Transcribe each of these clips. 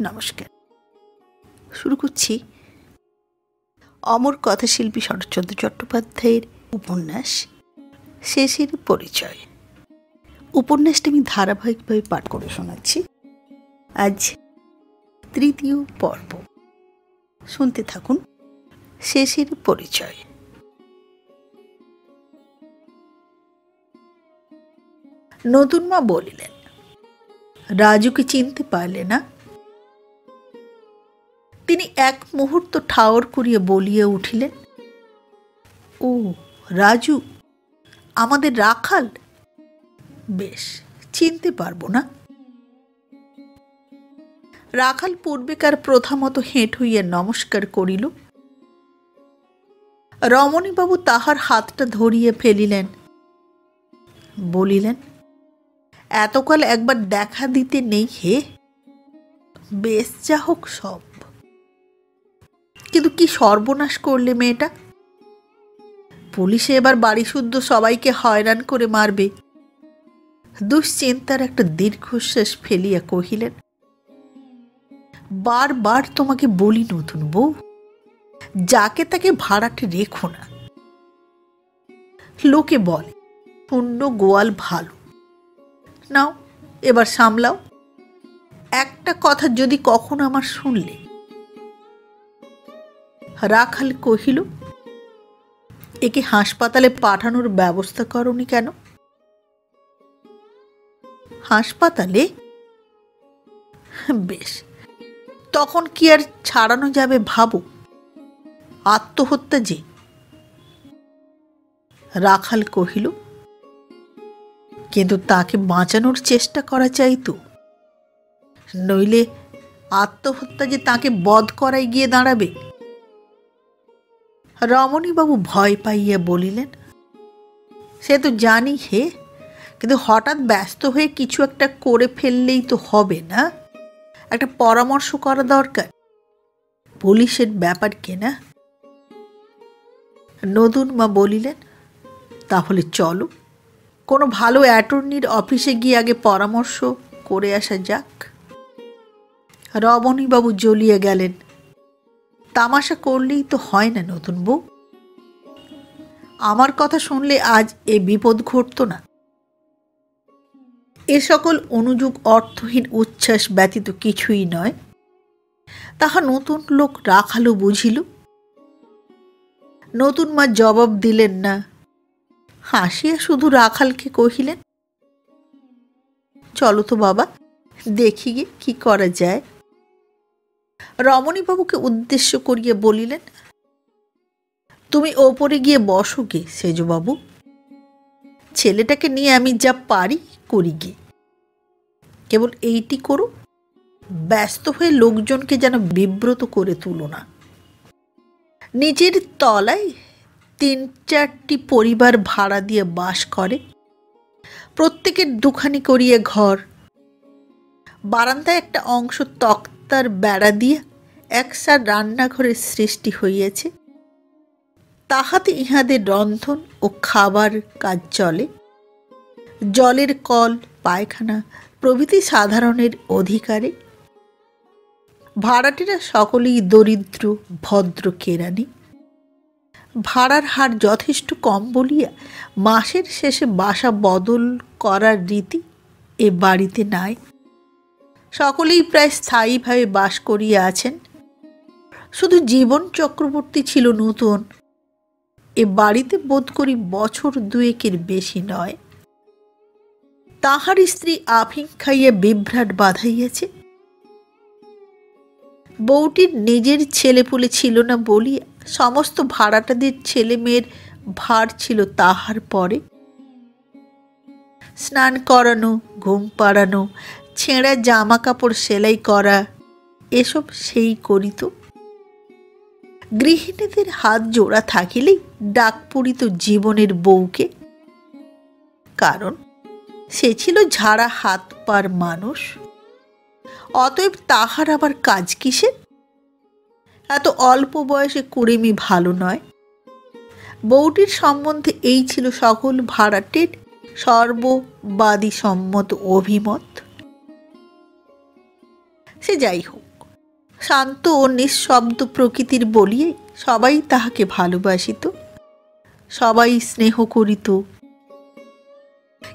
নমস্কার। শুরু করছি অমর কথাশিল্পী শরৎচন্দ্র চট্টোপাধ্যায়ের উপন্যাস শেষের পরিচয়। উপন্যাসটা আমি ধারাবাহিকভাবে পাঠ করে শোনাচ্ছি। আজ তৃতীয় পর্ব। শুনতে থাকুন শেষের পরিচয়। নতুন মা বলিলেন, রাজুকে চিনতে পারলে না? তিনি এক মুহূর্ত ঠাওর করিয়া বলিয়া উঠিলেন, ও রাজু, আমাদের রাখাল? বেশ, চিনতে পারবো না। রাখাল পূর্বেকার প্রথা মতো হেঁট হইয়া নমস্কার করিল। রমণীবাবু তাহার হাতটা ধরিয়া ফেলিলেন, বলিলেন, এতকাল একবার দেখা দিতে নেই হে। বেশ, যা হোক সব। কিন্তু কি সর্বনাশ করলে মেয়েটা। পুলিশে এবার বাড়ি শুদ্ধ সবাইকে হয়রান করে মারবে। দুশ্চিন্তার একটা দীর্ঘশ্বাস ফেলিয়া কহিলেন, বারবার তোমাকে বলি নতুন বউ, যাকে তাকে ভাড়াটে রেখো না। লোকে বলে শূন্য গোয়াল ভালো। নাও, এবার সামলাও। একটা কথা যদি কখনো আমার শুনলে। রাখাল কহিল, একে হাসপাতালে পাঠানোর ব্যবস্থা করনি কেন? হাসপাতালে? বেশ, তখন কি আর ছাড়ানো যাবে ভাবো। আত্মহত্যা যে। রাখাল কহিল, কিন্তু তাকে বাঁচানোর চেষ্টা করা চাইতো, নইলে আত্মহত্যা যে তাকে বধ করাই গিয়ে দাঁড়াবে। রমণীবাবু ভয় পাইয়া বলিলেন, সে তো জানি হে, কিন্তু হঠাৎ ব্যস্ত হয়ে কিছু একটা করে ফেললেই তো হবে না। একটা পরামর্শ করা দরকার। পুলিশের ব্যাপার কেনা। নতুন মা বলিলেন, তাহলে চলো, কোনো ভালো অ্যাটর্নির অফিসে গিয়ে আগে পরামর্শ করে আসা যাক। রমণীবাবু জ্বলিয়ে গেলেন, তামাশা করলেই তো হয় না নতুন বউ। আমার কথা শুনলে আজ এ বিপদ ঘটত না। এ সকল অনুযুগ অর্থহীন উচ্ছ্বাস ব্যতীত কিছুই নয়, তাহা নতুন লোক রাখালও বুঝিল। নতুন মা জবাব দিলেন না, হাসিয়া শুধু রাখালকে কহিলেন, চলো তো বাবা, দেখি গে কি করা যায়। রমণীবাবুকে উদ্দেশ্য করিয়া বলিলেন, তুমি ওপরে গিয়ে বসো গে সেজবাবু, ছেলেটাকে নিয়ে আমি যা পারি করি গে। কেবল এইটি করো, ব্যস্ত হয়ে লোকজনকে যেন বিব্রত করে তুলো না। নিজের তলায় ৩-৪টি পরিবার ভাড়া দিয়ে বাস করে, প্রত্যেকের দুখানি করিয়া ঘর। বারান্দায় একটা অংশ তক্তার বেড়া দিয়ে একসার রান্নাঘরের সৃষ্টি হইয়াছে। তাহাতে ইহাদের রন্ধন ও খাবার কাজ চলে। জলের কল, পায়খানা প্রভৃতি সাধারণের অধিকারে। ভাড়াটিরা সকলেই দরিদ্র ভদ্র কেরানি। ভাড়ার হার যথেষ্ট কম বলিয়া মাসের শেষে বাসা বদল করার রীতি এ বাড়িতে নাই। সকলেই প্রায় স্থায়ীভাবে বাস করিয়া আছেন। শুধু জীবন চক্রবর্তী ছিল নতুন। এ বাড়িতে বোধ করি বছর 2-এর বেশি নয়। তাহার স্ত্রী আফিং খাইয়া বিভ্রাট বাঁধাইয়াছে। বউটির নিজের ছেলেপুলে ছিল না বলিয়া সমস্ত ভাড়াটাদের ছেলে মেয়ের ভার ছিল তাহার পরে। স্নান করানো, ঘুম পাড়ানো, ছেঁড়া জামা কাপড় সেলাই করা, এসব সেই করিত। গৃহিণীদের হাত জোড়া থাকিলেই ডাক পড়িত জীবনের বউকে। কারণ সে ছিল ঝাড়া হাত পার মানুষ। অতএব তাহার আবার কাজ কিসের? এত অল্প বয়সে কুড়েমি ভালো নয়। বউটির সম্বন্ধে এই ছিল সকল ভাড়াটের সর্ববাদী সম্মত অভিমত। সে যাই হোক, শান্ত ও নিঃশব্দ প্রকৃতির বলিয়ে সবাই তাহাকে ভালোবাসিত, সবাই স্নেহ করিত।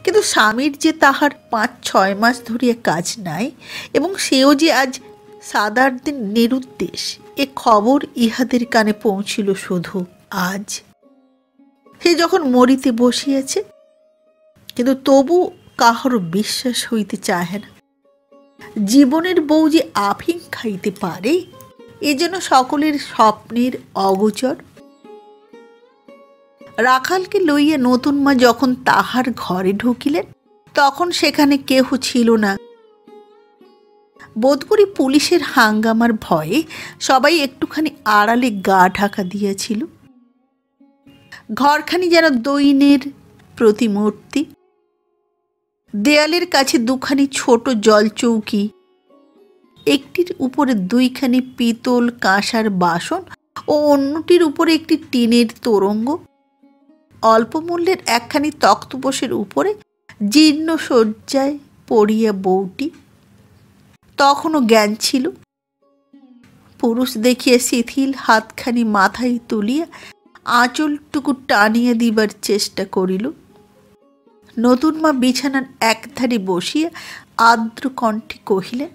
কিন্তু স্বামীর যে তাহার 5-6 মাস ধরিয়া কাজ নাই এবং সেও যে আজ 7-8 দিন নিরুদ্দেশ, এ খবর ইহাদের কানে পৌঁছিল শুধু আজ। সে যখন মরিতে বসিয়াছে, কিন্তু তবু কাহার বিশ্বাস হইতে চাহে না। জীবনের বউ যে আফিং খাইতে পারে, এ যেন সকলের স্বপ্নের অগোচর। রাখালকে লইয়া নতুন মা যখন তাহার ঘরে ঢুকিলেন, তখন সেখানে কেহ ছিল না। বোধ করি পুলিশের হাঙ্গামার ভয়ে সবাই একটুখানি আড়ালে গা ঢাকা দিয়েছিল। ঘরখানি যেন দৈন্যের প্রতিমূর্তি। দেয়ালের কাছে 2খানি ছোট জলচৌকি, একটির উপরে 2খানি পিতল কাঁসার বাসন ও অন্যটির উপরে একটি টিনের তোরঙ্গ। অল্প মূল্যের 1খানি তক্তপোষের উপরে জীর্ণ শয্যায় পড়িয়া বউটি। তখনও জ্ঞান ছিল। পুরুষ দেখিয়া শিথিল হাতখানি মাথায় তুলিয়া আঁচলটুকু টানিয়া দিবার চেষ্টা করিল। নতুন মা বিছানার একধারে বসিয়া আর্দ্র কণ্ঠে কহিলেন,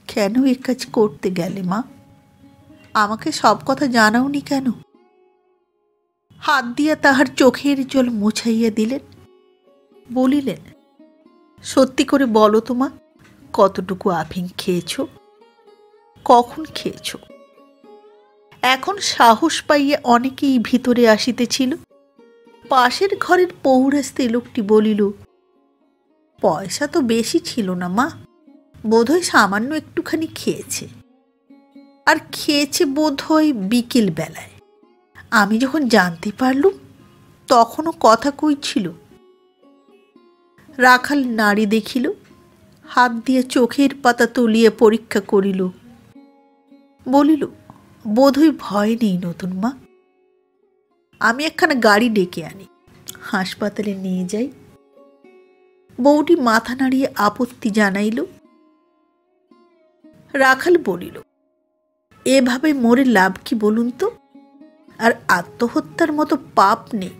কেন এ কাজ করতে গেলে মা? আমাকে সব কথা জানাওনি কেন? হাত দিয়া তাহার চোখের জল মুছাইয়া দিলেন। বলিলেন, সত্যি করে বলো তো মা, কতটুকু আফিং খেয়েছ, কখন খেয়েছ? এখন সাহস পাইয়া অনেকেই ভিতরে আসিতেছিল। পাশের ঘরের পৌরা স্ত্রীলোকটি বলিল, পয়সা তো বেশি ছিল না মা, বোধহয় সামান্য একটুখানি খেয়েছে, আর খেয়েছে বোধহয় বিকেল বেলায়। আমি যখন জানতে পারলুম তখনও কথা কইছিল। রাখাল নাড়ি দেখিল, হাত দিয়ে চোখের পাতা তুলিয়া পরীক্ষা করিল। বলিল, বোধহয় ভয় নেই নতুন মা, আমি একখানা গাড়ি ডেকে আনি, হাসপাতালে নিয়ে যাই। বউটি মাথা নাড়িয়ে আপত্তি জানাইল। রাখাল বলিল, এভাবে মরে লাভ কি বলুন তো? আর আত্মহত্যার মতো পাপ নেই,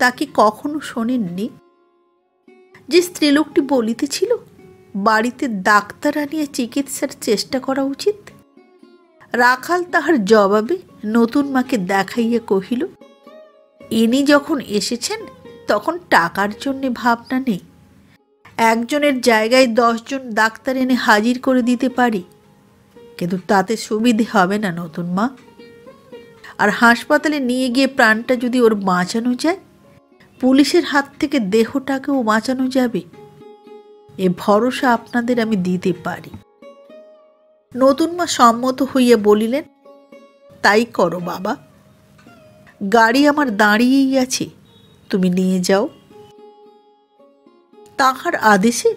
তা কি কখনো শোনেননি? যে স্ত্রীলোকটি বলিতেছিল বাড়িতে ডাক্তার আনিয়া চিকিৎসার চেষ্টা করা উচিত, রাখাল তাহার জবাবে নতুন মাকে দেখাইয়া কহিল, ইনি যখন এসেছেন তখন টাকার জন্যে ভাবনা নেই। একজনের জায়গায় 10 জন ডাক্তার এনে হাজির করে দিতে পারি, কিন্তু তাতে সুবিধে হবে না নতুন মা। আর হাসপাতালে নিয়ে গিয়ে প্রাণটা যদি ওর বাঁচানো যায়, পুলিশের হাত থেকে দেহটাকেও বাঁচানো যাবে, এ ভরসা আপনাদের আমি দিতে পারি। নতুন মা সম্মত হইয়া বলিলেন, তাই করো বাবা, গাড়ি আমার দাঁড়িয়েই আছে, তুমি নিয়ে যাও। তাহার আদেশে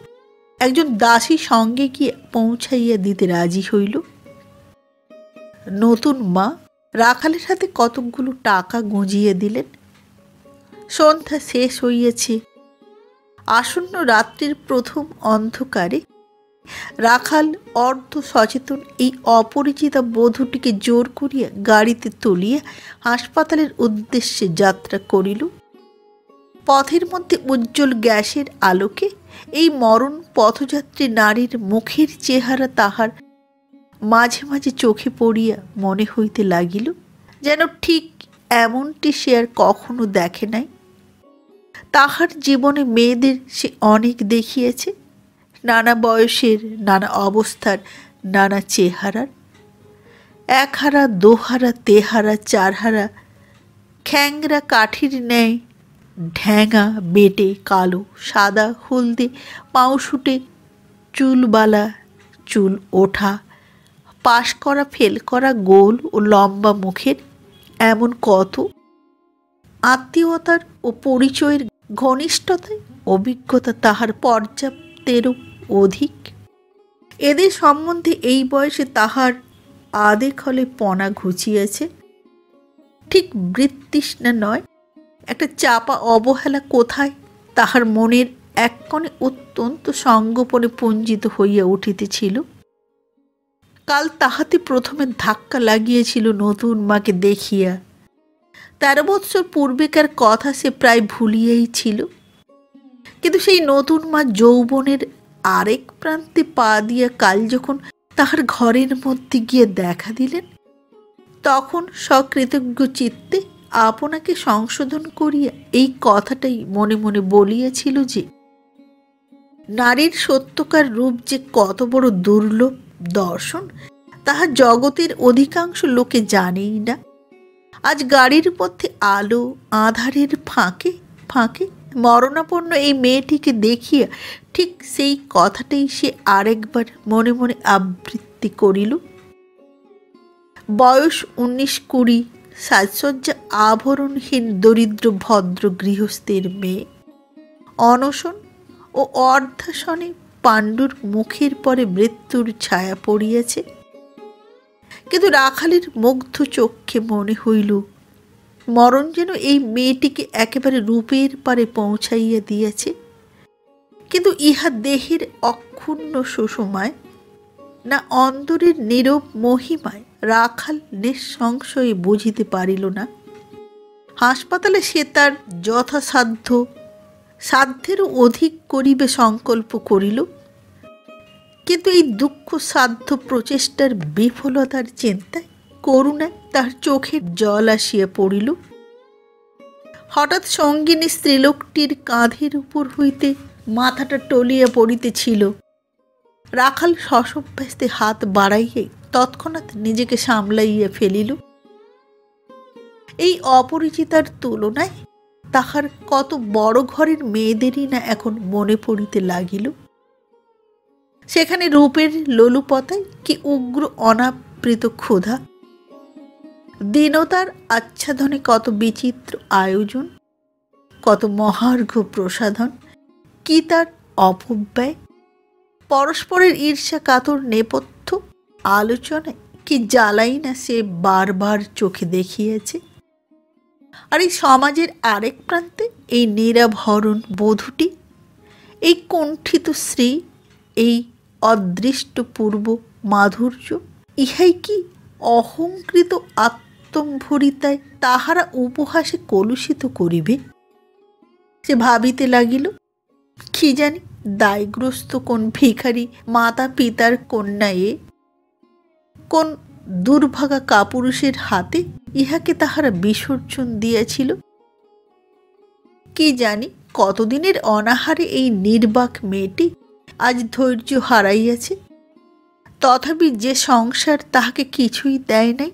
একজন দাসী সঙ্গে গিয়ে পৌঁছাইয়া দিতে রাজি হইল। নতুন মা রাখালের হাতে কতকগুলো টাকা গুঁজিয়ে দিলেন। সন্ধ্যা শেষ হইয়াছে। আসন্ন রাত্রির প্রথম অন্ধকারে রাখাল অর্ধ সচেতন এই অপরিচিতা বধূটিকে জোর করিয়া গাড়িতে তুলিয়া হাসপাতালের উদ্দেশ্যে যাত্রা করিল। পথের মধ্যে উজ্জ্বল গ্যাসের আলোকে এই মরণ পথযাত্রী নারীর মুখের চেহারা তাহার মাঝে মাঝে চোখে পড়িয়া মনে হইতে লাগিল, যেন ঠিক এমনটি সে আর কখনো দেখে নাই। তাহার জীবনে মেয়েদের সে অনেক দেখিয়েছে, নানা বয়সের, নানা অবস্থার, নানা চেহারার। একহারা, দোহারা, তেহারা, চারহারা, খ্যাংরা কাঠির ন্যায়, ঢ্যাঙা, বেটে, কালো, সাদা, হলদে, পাউশুটে, চুলবালা, চুল ওঠা, পাশ করা, ফেল করা, গোল ও লম্বা মুখের, এমন কত। আত্মীয়তার ও পরিচয়ের ঘনিষ্ঠতায় অভিজ্ঞতা তাহার পর্যাপ্তেরও অধিক। এদের সম্বন্ধে এই বয়সে তাহার আদেখলে পনা ঘুচিয়েছে। ঠিক বৃত্তৃষ্ণা নয়, একটা চাপা অবহেলা কোথায় তাহার মনের এক কোণে অত্যন্ত সঙ্গোপনে পুঞ্জিত হইয়া উঠিতেছিল। কাল তাহাতে প্রথমে ধাক্কা লাগিয়েছিল নতুন মাকে দেখিয়া। 13 বৎসর পূর্বেকার কথা সে প্রায় ভুলিয়েই ছিল, কিন্তু সেই নতুন মা যৌবনের আরেক প্রান্তে পা দিয়া কাল যখন তাহার ঘরের মধ্যে গিয়ে দেখা দিলেন, তখন সকৃতজ্ঞ চিত্তে আপনাকে সংশোধন করিয়া এই কথাটাই মনে মনে বলিয়াছিল যে নারীর সত্যকার রূপ যে কত বড় দুর্লভ দর্শন তাহা জগতের অধিকাংশ লোকে জানেই না। আজ গাড়ির পথে আলো আঁধারের ফাঁকে ফাঁকে মরণাপন্ন এই মেয়েটিকে দেখিয়া ঠিক সেই কথাটাই সে আরেকবার মনে মনে আবৃত্তি করিল। বয়স 19-20, সাজসজ্জা আভরণহীন দরিদ্র ভদ্র গৃহস্থের মেয়ে। অনশন ও অর্ধাসনে পাণ্ডুর মুখের পরে মৃত্যুর ছায়া পড়িয়াছে, কিন্তু রাখালের মুগ্ধ চক্ষে মনে হইল মরণ যেন এই মেয়েটিকে একেবারে রূপের পারে পৌঁছাইয়া দিয়েছে, কিন্তু ইহা দেহের অক্ষুণ্ণ সুষমায় না অন্তরের নীরব মহিমায় রাখাল নিঃসংশয়ে বুঝিতে পারিল না। হাসপাতালে সে তার যথাসাধ্য সাধ্যেরও অধিক করিবে সংকল্প করিল, কিন্তু এই দুঃখ সাধ্য প্রচেষ্টার বিফলতার চিন্তায় করুণায় তার চোখের জল আসিয়া পড়িল। হঠাৎ সঙ্গিনী স্ত্রীলোকটির কাঁধের উপর হইতে মাথাটা টলিয়া পড়িতেছিল। রাখাল সসভ্যস্তে হাত বাড়াইয়াই তৎক্ষণাৎ নিজেকে সামলাইয়া ফেলিল। এই অপরিচিতার তুলনায় তাহার কত বড় ঘরের মেয়েদেরই না এখন মনে পড়িতে লাগিল। সেখানে রূপের লোলুপতায় কি উগ্র অনাবৃত ক্ষুধা, দীনতার আচ্ছাদনে কত বিচিত্র আয়োজন, কত মহার্ঘ প্রসাধন, কি তার অপব্যয়, পরস্পরের ঈর্ষা কাতর নেপথ্য আলোচনায় কি জ্বালাই না সে বারবার চোখে দেখিয়েছে। আর এই সমাজের আরেক প্রান্তে এই নিরাভরণ বধূটি, এই কুণ্ঠিত স্ত্রী, এই অদৃষ্টপূর্ব মাধুর্য, ইহাই কি অহংকৃত আত্মম্ভরিতায় তাহারা উপহাসে কলুষিত করিবে? সে ভাবিতে লাগিল, কি জানি দায়গ্রস্ত কোন ভিখারি মাতা পিতার কন্যায়ে, কোন দুর্ভাগা কাপুরুষের হাতে ইহাকে তাহারা বিসর্জন দিয়েছিল। কি জানি কতদিনের অনাহারে এই নির্বাক মেয়েটি আজ ধৈর্য হারাইয়াছে, তথাপি যে সংসার তাহাকে কিছুই দেয় নাই,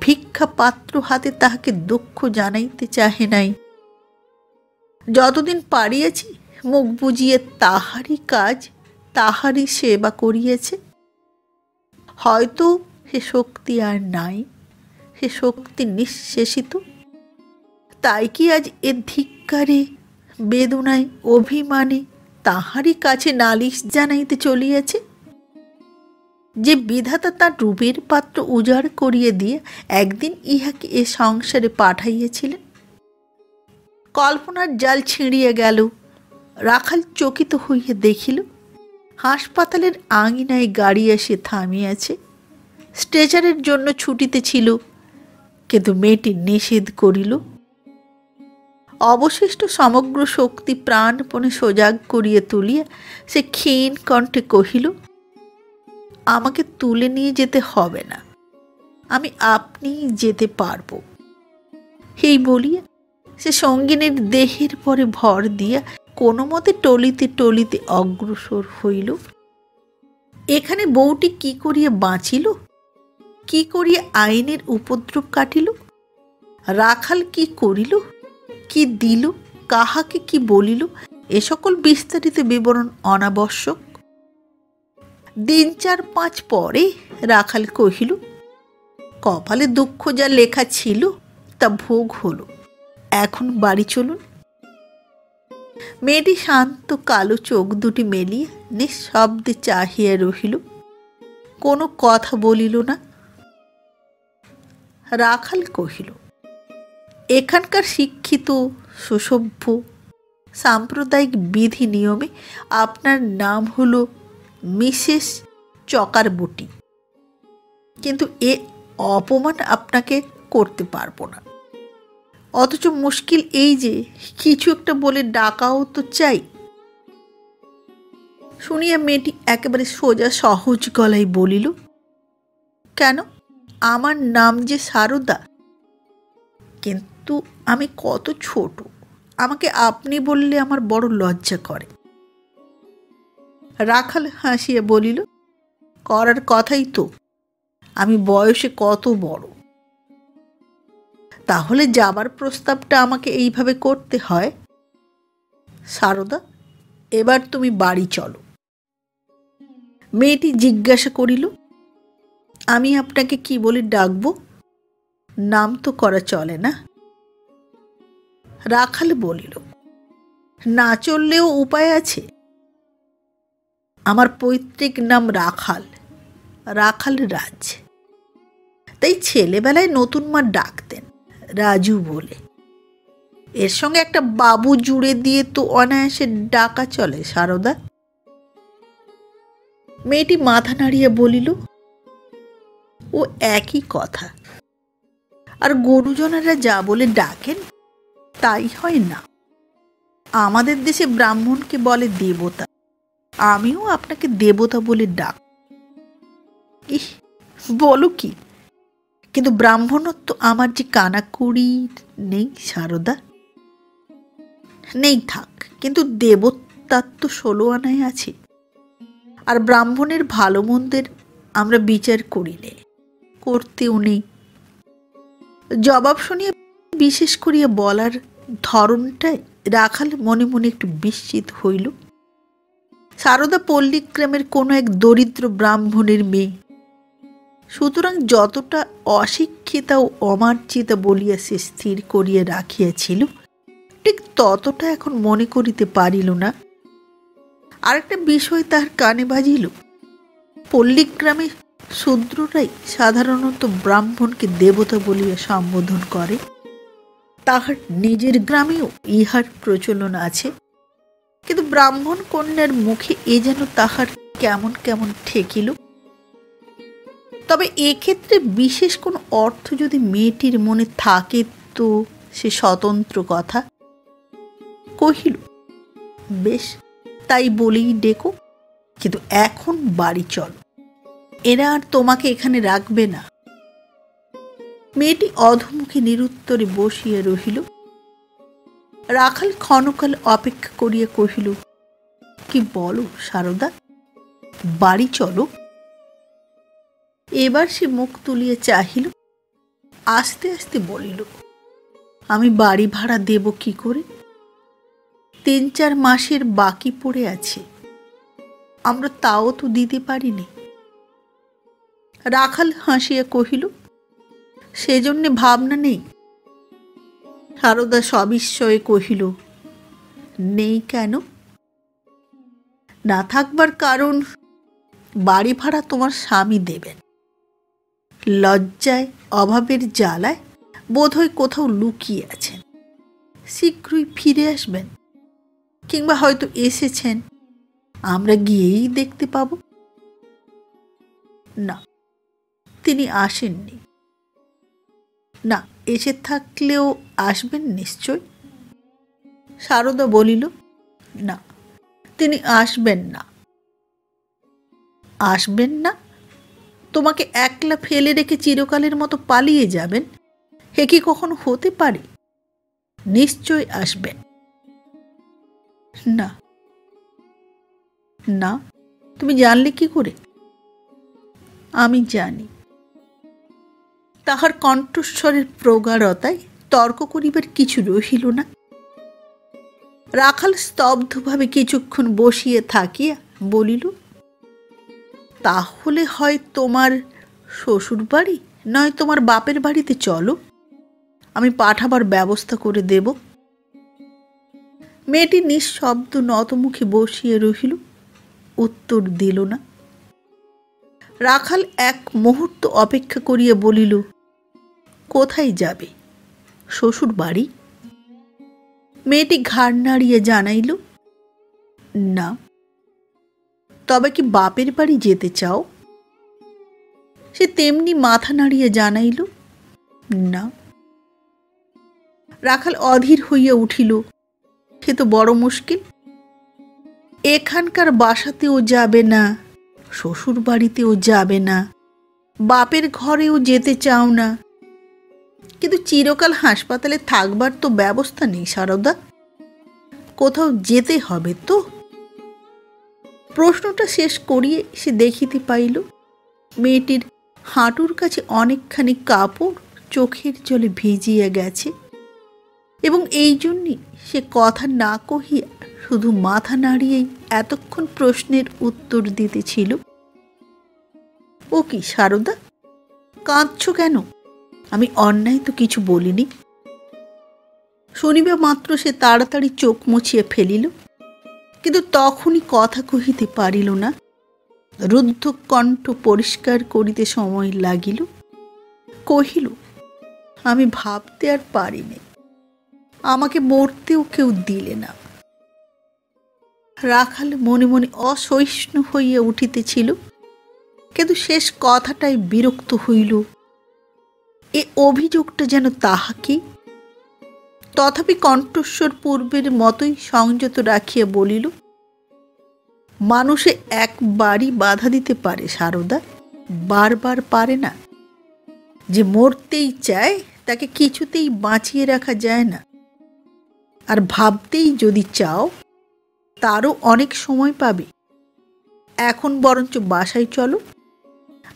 ভিক্ষা পাত্র হাতে তাহাকে দুঃখ জানাইতে চাহে নাই। যতদিন পারিয়াছি মুখ বুজিয়ে তাহারই কাজ তাহারই সেবা করিয়েছে। হয়তো সে শক্তি আর নাই, সে শক্তি নিঃশেষিত, তাই কি আজ এ ধিক্কারে বেদনায় অভিমানে তাহারই কাছে নালিশ জানাইতে চলিয়াছে? যে বিধাতা তার রূপের পাত্র উজাড় করিয়ে দিয়ে একদিন ইহাকে এ সংসারে পাঠাইয়াছিলেন। কল্পনার জাল ছিঁড়িয়া গেল। রাখাল চকিত হইয়া দেখিল হাসপাতালের আঙিনায় গাড়ি এসে থামিয়াছে। স্ট্রেচারের জন্য ছুটিতে ছিল, কিন্তু মেয়েটি নিষেধ করিল। অবশিষ্ট সমগ্র শক্তি প্রাণপণে সজাগ করিয়া তুলিয়া সে ক্ষীণ কণ্ঠে কহিল, আমাকে তুলে নিয়ে যেতে হবে না, আমি আপনিই যেতে পারব। এই বলিয়া সে সঙ্গিনীর দেহের পরে ভর দিয়া কোনো মতে টলিতে টলিতে অগ্রসর হইল। এখানে বউটি কি করিয়া বাঁচিল, কি করিয়া আইনের উপদ্রব কাটিল, রাখাল কি করিল, কি দিল, কাহাকে কি বলিল, এ সকল বিস্তারিত বিবরণ অনাবশ্যক। 3-4-5 পরে রাখাল কহিল, কপালে দুঃখ যা লেখা ছিল তা ভোগ হলো, এখন বাড়ি চলুন। মেয়েটি শান্ত কালো চোখ দুটি মেলিয়া নিঃশব্দে চাহিয়া রহিল, কোনো কথা বলিল না। রাখাল কহিল, এখানকার শিক্ষিত সুসভ্য সাম্প্রদায়িক বিধি নিয়মে আপনার নাম হলো মিসেস চকারবর্তী। কিন্তু এ অপমান আপনাকে করতে পারবো না। অথচ মুশকিল এই যে কিছু একটা বলে ডাকাও তো চাই। শুনিয়া মেয়েটি একেবারে সোজা সহজ গলায় বলিল, কেন, আমার নাম যে সারদা, কিন্তু আমি কত ছোট, আমাকে আপনি বললে আমার বড় লজ্জা করে। রাখাল হাসিয়া বলিল, করার কথাই তো, আমি বয়সে কত বড়, তাহলে যাবার প্রস্তাবটা আমাকে এইভাবে করতে হয়? সারদা, এবার তুমি বাড়ি চলো। মেয়েটি জিজ্ঞাসা করিল, আমি আপনাকে কি বলে ডাকবো? নাম তো করা চলে না। রাখাল বলিল, না চললেও উপায় আছে। আমার পৈতৃক নাম রাখাল, রাখাল রাজ। তাই ছেলেবেলায় নতুন মা ডাকতেন রাজু বলে। এর সঙ্গে একটা বাবু জুড়ে দিয়ে তো অনায়াসে ডাকা চলে সারদা। মেয়েটি মাথা নাড়িয়ে বলিল, ও একই কথা। আর গুরুজনেরা যা বলে ডাকেন তাই হয় না। আমাদের দেশে ব্রাহ্মণকে বলে দেবতা, আমিও আপনাকে দেবতা বলে ডাক। ইহ, বলো কি! কিন্তু ব্রাহ্মণত্ব আমার যে কানাকুড়ি নেই সারদা। নেই থাক, কিন্তু দেবতার তো 16 আনায় আছে। আর ব্রাহ্মণের ভালো মন্দের আমরা বিচার করি নে, করতেও নেই। জবাব শুনিয়ে বিশেষ করিয়া বলার ধরনটায় রাখাল মনে মনে একটু বিস্মিত হইল। সারদা পল্লীগ্রামের কোনো এক দরিদ্র ব্রাহ্মণের মেয়ে, সুতরাং যতটা অশিক্ষিতা ও অমার্জিতা বলিয়া সে স্থির করিয়া রাখিয়াছিল, ঠিক ততটা এখন মনে করিতে পারিল না। আরেকটা বিষয় তাহার কানে বাজিল, পল্লীগ্রামে শূদ্ররাই সাধারণত ব্রাহ্মণকে দেবতা বলিয়া সম্বোধন করে। তাহার নিজের গ্রামেও ইহার প্রচলন আছে, কিন্তু ব্রাহ্মণ কন্যার মুখে এ যেন তাহার কেমন কেমন ঠেকিল। তবে এক্ষেত্রে বিশেষ কোনো অর্থ যদি মেয়েটির মনে থাকে তো সে স্বতন্ত্র কথা। কহিল, বেশ, তাই বলেই ডেকো, কিন্তু এখন বাড়ি চলো, এরা আর তোমাকে এখানে রাখবে না। মেয়েটি অধমুখে নিরুত্তরে বসিয়া রহিল। রাখাল ক্ষণকাল অপেক্ষা করিয়া কহিল, কি বলো সারদা, বাড়ি চলো? এবার সে মুখ তুলিয়া চাহিল, আস্তে আস্তে বলিল, আমি বাড়ি ভাড়া দেব কি করে? 3-4 মাসের বাকি পড়ে আছে, আমরা তাও তো দিতে পারিনি। রাখাল হাসিয়া কহিল, সেজন্যে ভাবনা নেই? সারদা সবিস্ময়ে কহিল, নেই কেন? না থাকবার কারণ, বাড়ি ভাড়া তোমার স্বামী দেবেন। লজ্জায় অভাবের জ্বালায় বোধহয় কোথাও লুকিয়ে আছেন, শীঘ্রই ফিরে আসবেন, কিংবা হয়তো এসেছেন, আমরা গিয়েই দেখতে পাব। না, তিনি আসেননি। না, এসে থাকলেও আসবেন নিশ্চয়। সারদা বলিল, না, তিনি আসবেন না। আসবেন না? তোমাকে একলা ফেলে রেখে চিরকালের মতো পালিয়ে যাবেন? হে কি কখনো হতে পারে? নিশ্চয় আসবেন। না। না, তুমি জানলে কি করে? আমি জানি। তাহার কণ্ঠস্বরের প্রগাঢ়তায় তর্ক করিবার কিছু রহিল না। রাখাল স্তব্ধভাবে কিছুক্ষণ বসিয়া থাকিয়া বলিল, তাহলে হয় তোমার শ্বশুর বাড়ি নয় তোমার বাপের বাড়িতে চলো, আমি পাঠাবার ব্যবস্থা করে দেব। মেয়েটি নিঃশব্দ নতমুখে বসিয়া রহিল, উত্তর দিল না। রাখাল এক মুহূর্ত অপেক্ষা করিয়া বলিল, কোথায় যাবে? শ্বশুর বাড়ি? মেয়েটি ঘাড় নাড়িয়া জানাইল, না। তবে কি বাপের বাড়ি যেতে চাও? সে তেমনি মাথা নাড়িয়ে জানাইল, না। রাখাল অধীর হইয়া উঠিল, সে তো বড় মুশকিল। এখানকার বাসাতেও যাবে না, শ্বশুর বাড়িতেও যাবে না, বাপের ঘরেও যেতে চাও না, কিন্তু চিরকাল হাসপাতালে থাকবার তো ব্যবস্থা নেই সারদা, কোথাও যেতে হবে তো। প্রশ্নটা শেষ করিয়ে সে দেখিতে পাইল মেয়েটির হাঁটুর কাছে অনেকখানি কাপড় চোখের জলে ভিজিয়া গেছে, এবং এই জন্যই সে কথা না কহিয়া শুধু মাথা নাড়িয়েই এতক্ষণ প্রশ্নের উত্তর দিতেছিল। ও কি সারদা, কাঁদছ কেন? আমি অন্যায় তো কিছু বলিনি। শুনিবা মাত্র সে তাড়াতাড়ি চোখ মুছিয়া ফেলিল, কিন্তু তখনই কথা কহিতে পারিল না। রুদ্ধ কণ্ঠ পরিষ্কার করিতে সময় লাগিল। কহিল, আমি ভাবতে আর পারিনি, আমাকে মরতেও কেউ দিলে না। রাখাল মনে মনে অসহিষ্ণু হইয়া উঠিতেছিল, কিন্তু শেষ কথাটাই বিরক্ত হইল। এ অভিযোগটা যেন তাহাকে। তথাপি কণ্ঠস্বর পূর্বের মতোই সংযত রাখিয়া বলিল, মানুষে একবারই বাধা দিতে পারে সারদা, বারবার পারে না। যে মরতেই চায় তাকে কিছুতেই বাঁচিয়ে রাখা যায় না। আর ভাবতেই যদি চাও, তারও অনেক সময় পাবে। এখন বরঞ্চ বাসায় চলো,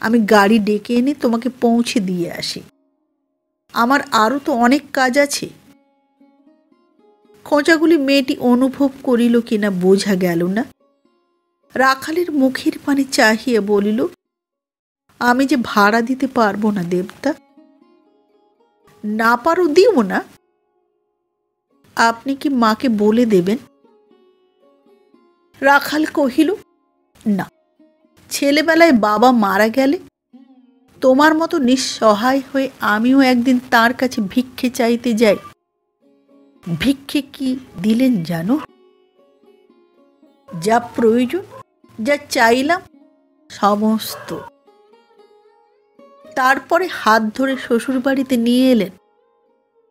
আমি গাড়ি ডেকে এনে তোমাকে পৌঁছে দিয়ে আসি। আমার আরও তো অনেক কাজ আছে। খোঁচাগুলি মেয়েটি অনুভব করিল কিনা বোঝা গেল না। রাখালের মুখের পানে চাহিয়া বলিল, আমি যে ভাড়া দিতে পারবো না দেবতা। না পারো দিও না। আপনি কি মাকে বলে দেবেন? রাখাল কহিল, না, ছেলেবেলায় বাবা মারা গেলে তোমার মতো নিঃসহায় হয়ে আমিও একদিন তার কাছে ভিক্ষে চাইতে যাই। ভিক্ষে কি দিলেন জানো? যা প্রয়োজন, যা চাইলাম সমস্ত। তারপরে হাত ধরে শ্বশুরবাড়িতে নিয়ে এলেন,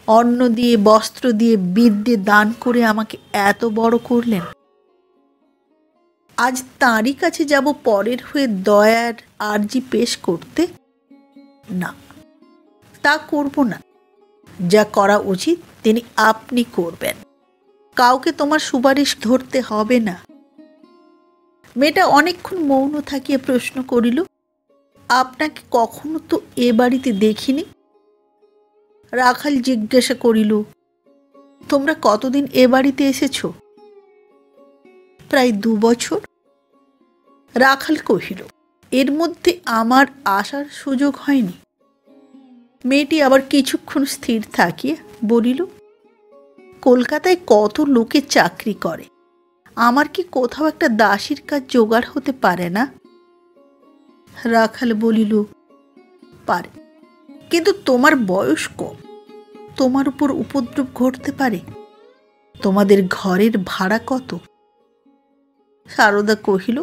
অন্ন দিয়ে, বস্ত্র দিয়ে, বিদ্যে দান করে আমাকে এত বড় করলেন। আজ তাঁরই কাছে যাব পরের হয়ে দয়ার আর্জি পেশ করতে? না, তা করব না। যা করা উচিত তিনি আপনি করবেন, কাউকে তোমার সুপারিশ ধরতে হবে না। মেয়েটা অনেকক্ষণ মৌন থাকিয়া প্রশ্ন করিল, আপনাকে কখনো তো এ বাড়িতে দেখিনি। রাখাল জিজ্ঞাসা করিল, তোমরা কতদিন এ বাড়িতে এসেছ? প্রায় 2 বছর। রাখাল কহিল, এর মধ্যে আমার আসার সুযোগ হয়নি। মেয়েটি আবার কিছুক্ষণ স্থির থাকিয়া বলিল, কলকাতায় কত লোকে চাকরি করে, আমার কি কোথাও একটা দাসীর কাজ জোগাড় হতে পারে না? রাখাল বলিল, পারে, কিন্তু তোমার বয়স কম, তোমার উপর উপদ্রব ঘটতে পারে। তোমাদের ঘরের ভাড়া কত? সারদা কহিল,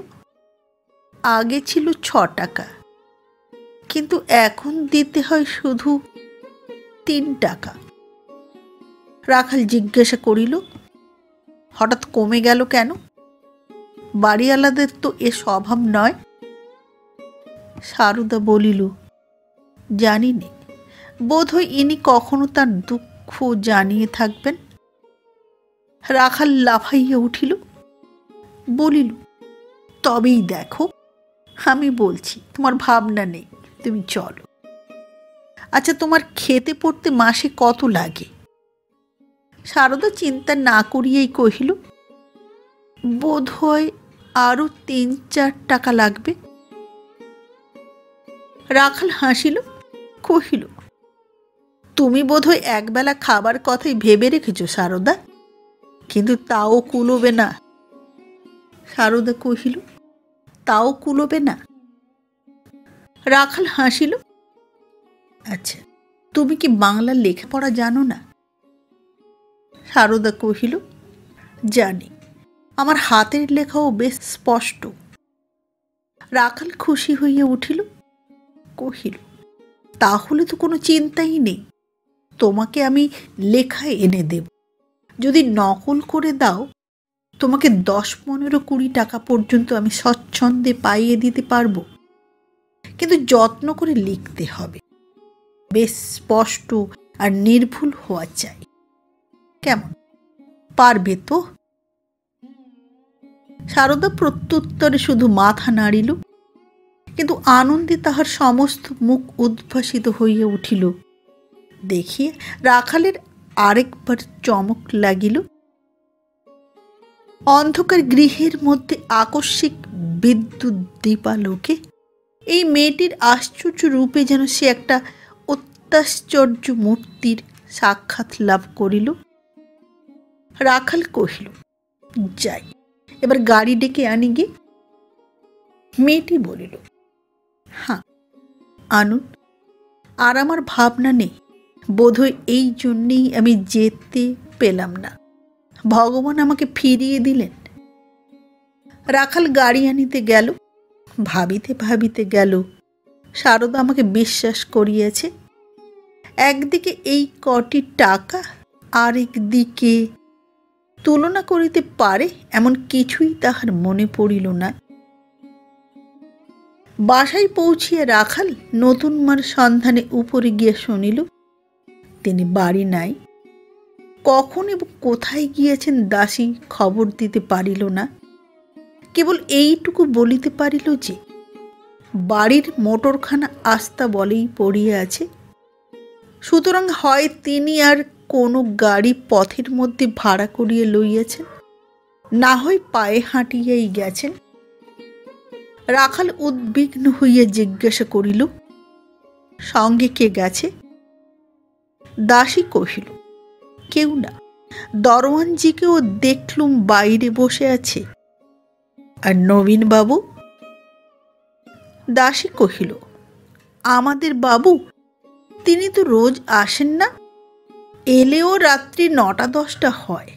আগে ছিল 6 টাকা, কিন্তু এখন দিতে হয় শুধু 3 টাকা। রাখাল জিজ্ঞাসা করিল, হঠাৎ কমে গেল কেন? বাড়িওয়ালাদের তো এ স্বভাব নয়। সারদা বলিল, জানি নে, বোধহয় ইনি কখনো তার দুঃখ জানিয়ে থাকবেন। রাখাল লাফাইয়া উঠিল, বলিল, তবেই দেখো, আমি বলছি তোমার ভাবনা নেই, তুমি চলো। আচ্ছা, তোমার খেতে পড়তে মাসে কত লাগে? সারদা চিন্তা না করিয়াই কহিল, বোধহয় আরো 3-4 টাকা লাগবে। রাখাল হাসিল, কহিল, তুমি বোধহয় একবেলা খাবার কথাই ভেবে রেখেছ সারদা, কিন্তু তাও কুলোবে না। সারদা কহিল, তাও কুলোবে না? রাখাল হাসিল, আচ্ছা, তুমি কি বাংলা লেখাপড়া জানো না? সারদা কহিল, জানি, আমার হাতের লেখাও বেশ স্পষ্ট। রাখাল খুশি হইয়া উঠিল, কহিল, তাহলে তো কোনো চিন্তাই নেই, তোমাকে আমি লেখায় এনে দেব। যদি নকল করে দাও, তোমাকে 10, 15, 20 টাকা পর্যন্ত আমি স্বচ্ছন্দে পাইয়ে দিতে পারবো। কিন্তু যত্ন করে লিখতে হবে, বেশ স্পষ্ট আর নির্ভুল হওয়া চাই। কেমন, পারবে তো? সারদা প্রত্যুত্তরে শুধু মাথা নাড়িল, কিন্তু আনন্দে তাহার সমস্ত মুখ উদ্ভাসিত হইয়া উঠিল। দেখিয়া রাখালের আরেকবার চমক লাগিল। অন্ধকার গৃহের মধ্যে আকস্মিক বিদ্যুৎ দীপালোকে এই মেয়েটির আশ্চর্য রূপে যেন সে একটা অত্যাশ্চর্য মূর্তির সাক্ষাৎ লাভ করিল। রাখাল কহিল, যাই, এবার গাড়ি ডেকে আনি গে। মেয়েটি বলিল, হ্যাঁ আনুন, আর আমার ভাবনা নেই। বোধহয় এই জন্যেই আমি যেতে পেলাম না, ভগবান আমাকে ফিরিয়ে দিলেন। রাখাল গাড়ি আনিতে গেল। ভাবিতে ভাবিতে গেল, সারদা আমাকে বিশ্বাস করিয়াছে। একদিকে এই কটি টাকা, আরেকদিকে তুলনা করিতে পারে এমন কিছুই তাহার মনে পড়িল না। বাসায় পৌঁছিয়া রাখাল নতুন মার সন্ধানে উপরে গিয়া শুনিল তিনি বাড়ি নাই। কখন এবং কোথায় গিয়েছেন দাসী খবর দিতে পারিল না। কেবল এইটুকু বলিতে পারিল যে বাড়ির মোটরখানা আস্তা বলেই পড়িয়া আছে, সুতরাং হয় তিনি আর কোনো গাড়ি পথের মধ্যে ভাড়া করিয়া লইয়াছেন, না হয় পায়ে হাঁটিয়াই গেছেন। রাখাল উদ্বিগ্ন হইয়া জিজ্ঞাসা করিল, সঙ্গে কে গেছে? দাসী কহিল, কেউ না, দরওয়ানজিকেও দেখলুম বাইরে বসে আছে। আর নবীনবাবু? দাসী কহিল, আমাদের বাবু? তিনি তো রোজ আসেন না, এলেও রাত্রি 9-10টা হয়।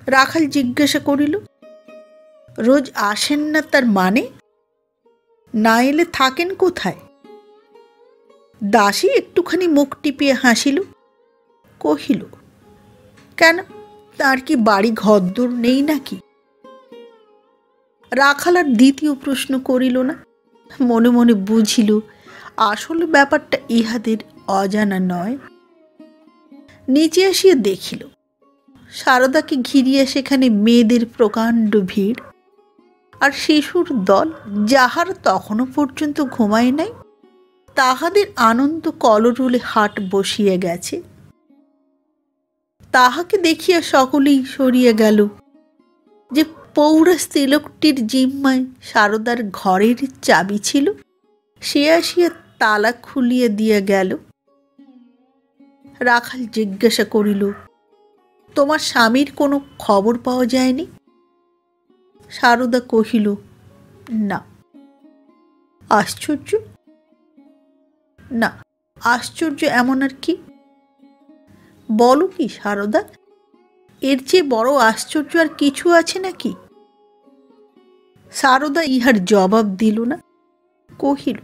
রাখাল জিজ্ঞাসা করিল, রোজ আসেন না তার মানে? না এলে থাকেন কোথায়? দাসী একটুখানি মুখ টিপিয়ে হাসিল, কহিল, কেন, তার কি বাড়ি ঘরদোর নেই নাকি? রাখাল আর দ্বিতীয় প্রশ্ন করিল না। মনে মনে বুঝিল আসলে ব্যাপারটা ইহাদের অজানা নয়। নিচে আসিয়া দেখিল সারদাকে ঘিরিয়া সেখানে মেয়েদের প্রকাণ্ড ভিড়, আর শিশুর দল, যাহারা তখনও পর্যন্ত ঘুমায় নাই, তাহাদের আনন্দ কলরুলে হাট বসিয়া গেছে। তাহাকে দেখিয়া সকলেই সরিয়া গেল। যে পৌরা স্ত্রীলোকটির জিম্মায় সারদার ঘরের চাবি ছিল, সে আসিয়া তালা খুলিয়া দিয়া গেল। রাখাল জিজ্ঞাসা করিল, তোমার স্বামীর কোনো খবর পাওয়া যায়নি? সারদা কহিল, না। আশ্চর্য? না, আশ্চর্য এমন আর কি? বলো কি সারদা, এর চেয়ে বড় আশ্চর্য আর কিছু আছে নাকি? সারদা ইহার জবাব দিল না। কহিল,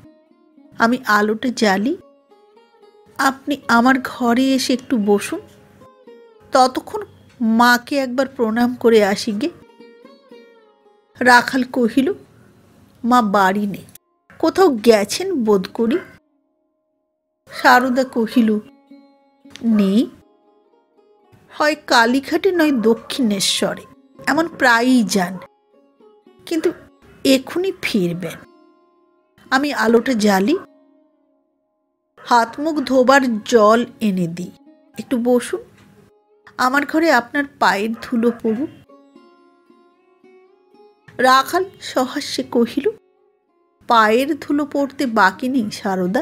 আমি আলোটা জ্বালি, আপনি আমার ঘরে এসে একটু বসুন, ততক্ষণ মাকে একবার প্রণাম করে আসি গে। রাখাল কহিল, মা বাড়ি নেই, কোথাও গেছেন বোধ করি। সারদা কহিল, নেই, হয় কালীঘাটে নয় দক্ষিণেশ্বরে, এমন প্রায়ই যান, কিন্তু এখনই ফিরবেন। আমি আলোটা জ্বালি, হাত মুখ ধোবার জল এনে দিই, একটু বসুন, আমার ঘরে আপনার পায়ের ধুলো পড়ুক। রাখাল সহাস্যে কহিল, পায়ের ধুলো পড়তে বাকি নেই সারদা,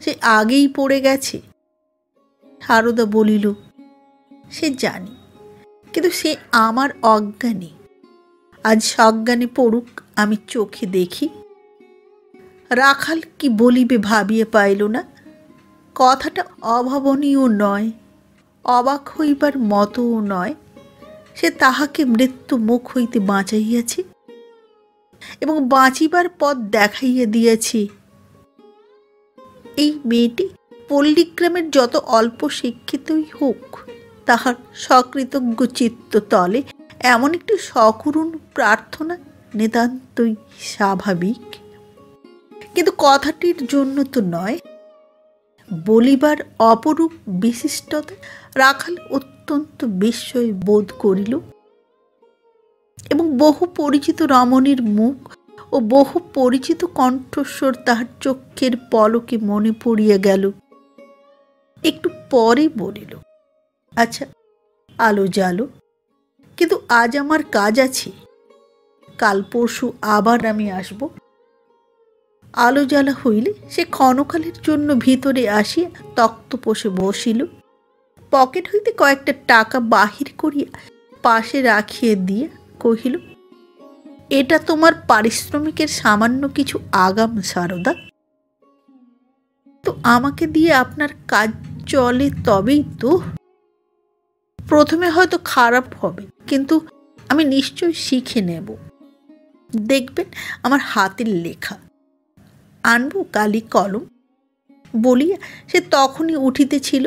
সে আগেই পড়ে গেছে। সারদা বলিল, সে জানি, কিন্তু সে আমার অজ্ঞানী, আজ সজ্ঞানে পড়ুক, আমি চোখে দেখি। রাখাল কি বলিবে ভাবিয়া পাইল না। কথাটা অভাবনীয় নয়, অবাক হইবার মতও নয়। সে তাহাকে মৃত্যু মুখ হইতে বাঁচাইয়াছে এবং বাঁচিবার পথ দেখাইয়া দিয়াছে মেয়েটি পল্লীগ্রামের যত অল্প শিক্ষিতই হোক, তাহার সকৃতজ্ঞ চিত্ত তলে এমন একটি সকরুণ প্রার্থনা নিতান্তই স্বাভাবিক। কিন্তু কথাটির জন্য তো নয়, বলিবার অপরূপ বিশিষ্টতা রাখাল অত্যন্ত বিস্ময় বোধ করিল এবং বহু পরিচিত রমণীর মুখ ও বহু পরিচিত কণ্ঠস্বর তাহার চক্ষের পলকে মনে পড়িয়া গেল। একটু পরে বলিল, আচ্ছা আলো জ্বালো, কিন্তু আজ আমার কাজ আছে, কাল পরশু আবার আমি আসব। আলো জ্বালা হইলে সে ক্ষণকালের জন্য ভিতরে আসিয়া তক্তপোষে বসিল, পকেট হইতে কয়েকটা টাকা বাহির করিয়া পাশে রাখিয়া দিয়া কহিল, এটা তোমার পারিশ্রমিকের সামান্য কিছু আগাম সারদা। তো আমাকে দিয়ে আপনার কাজ চলে তবেই তো। প্রথমে হয়তো খারাপ হবে, কিন্তু আমি নিশ্চয় শিখে নেব। দেখবেন আমার হাতের লেখা। আনবো কালি কলম? বলিয়া সে তখনই উঠিতেছিল,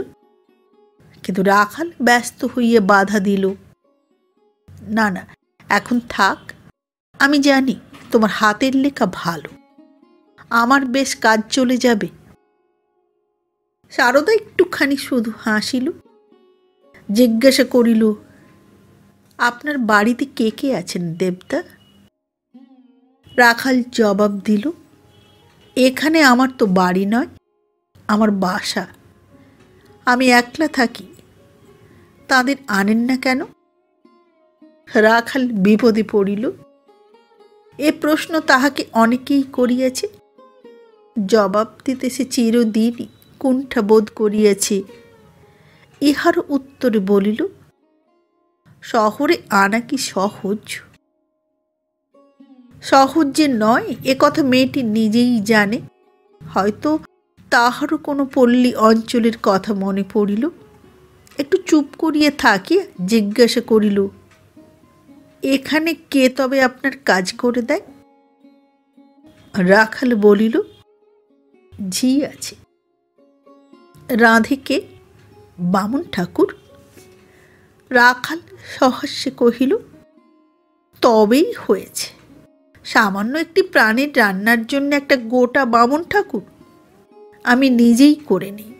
কিন্তু রাখাল ব্যস্ত হইয়া বাধা দিল, না না, এখন থাক, আমি জানি তোমার হাতের লেখা ভালো, আমার বেশ কাজ চলে যাবে। সারদা একটুখানি শুধু হাসিল, জিজ্ঞাসা করিল, আপনার বাড়িতে কে কে আছেন দেবদা? রাখাল জবাব দিল, এখানে আমার তো বাড়ি নয়, আমার বাসা, আমি একলা থাকি। তাদের আনেন না কেন? রাখাল বিপদে পড়িল। এ প্রশ্ন তাহাকে অনেকেই করিয়াছে, জবাব দিতে সে চিরদিনই কুণ্ঠা বোধ করিয়াছে। ইহার উত্তরে বলিল, শহরে আনা কি সহজ? সহজ যে নয় এ কথা মেয়েটি নিজেই জানে। হয়তো তাহারও কোনো পল্লী অঞ্চলের কথা মনে পড়িল। একটু চুপ করিয়া থাকিয়া জিজ্ঞাসা করিল, এখানে কে তবে আপনার কাজ করে দেয়? রাখাল বলিল, ঝি আছে। রাঁধে কে? বামুন ঠাকুর। রাখাল সহাস্যে কহিল, তবেই হয়েছে, সামান্য একটি প্রাণীর রান্নার জন্য একটা গোটা বামুন ঠাকুর? আমি নিজেই করে নিই।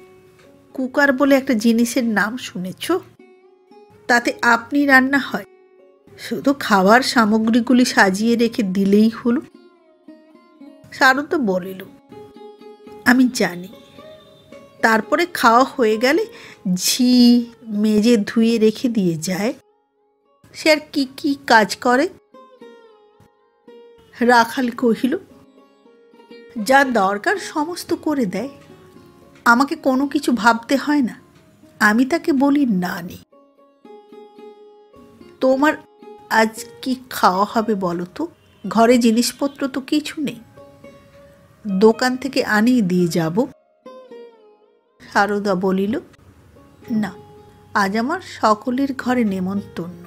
কুকার বলে একটা জিনিসের নাম শুনেছ? তাতে আপনি রান্না হয়, শুধু খাবার সামগ্রীগুলি সাজিয়ে রেখে দিলেই হলো। সারদা বলিল, আমি জানি। তারপরে খাওয়া হয়ে গেলে ঝি মেজে ধুয়ে রেখে দিয়ে যায়। সে আর কি কি কাজ করে? রাখাল কহিল, যা দরকার সমস্ত করে দেয়। আমাকে কোনো কিছু ভাবতে হয় না, আমি তাকে বলি না নেই। তোমার আজ কি খাওয়া হবে বলো তো? ঘরে জিনিসপত্র তো কিছু নেই, দোকান থেকে আনিয়ে দিয়ে যাব। সারদা বলিল, না, আজ আমার সকলের ঘরে নেমন্তন্ন,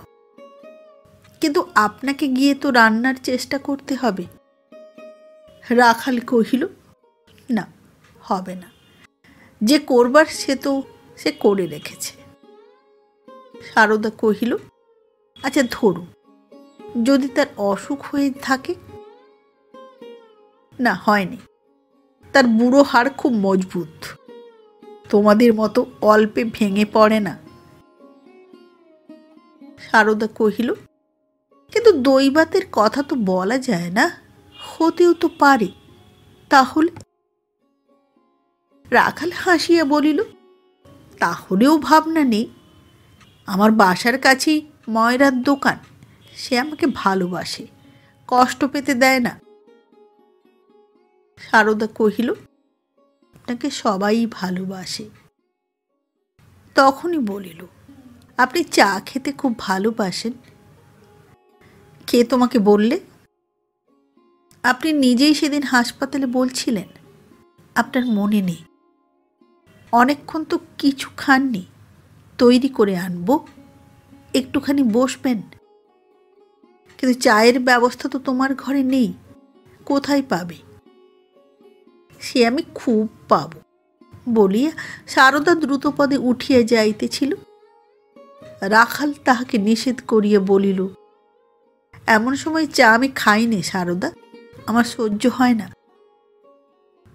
কিন্তু আপনাকে গিয়ে তো রান্নার চেষ্টা করতে হবে। রাখাল কহিল, না, হবে না, যে করবার সে করে রেখেছে। সারদা কহিল, আচ্ছা ধরুন, যদি তার অসুখ হয়ে থাকে? না, হয়নি, তার বুড়ো হাড় খুব মজবুত, তোমাদের মতো অল্পে ভেঙে পড়ে না। সারদা কহিল, কিন্তু দৈবাতের কথা তো বলা যায় না, হতেও তো পারে। তাহলে? রাখাল হাসিয়া বলিল, তাহলেও ভাবনা নেই। আমার বাসার কাছেই ময়রার দোকান, সে আমাকে ভালোবাসে, কষ্ট পেতে দেয় না। সারদা কহিল, আপনাকে সবাই ভালোবাসে। তখনই বলিল, আপনি চা খেতে খুব ভালোবাসেন। কে তোমাকে বললে? আপনি নিজেই সেদিন হাসপাতালে বলছিলেন, আপনার মনে নেই? অনেকক্ষণ তো কিছু খাননি, তৈরি করে আনবো, একটুখানি বসবেন। কিন্তু চায়ের ব্যবস্থা তো তোমার ঘরে নেই, কোথায় পাবে? সে আমি খুব পাবো, বলিয়া সারদা দ্রুতপদে উঠিয়া যাইতেছিল। রাখাল তাহাকে নিষেধ করিয়া বলিল, এমন সময় চা আমি খাই নে সারদা, আমার সহ্য হয় না।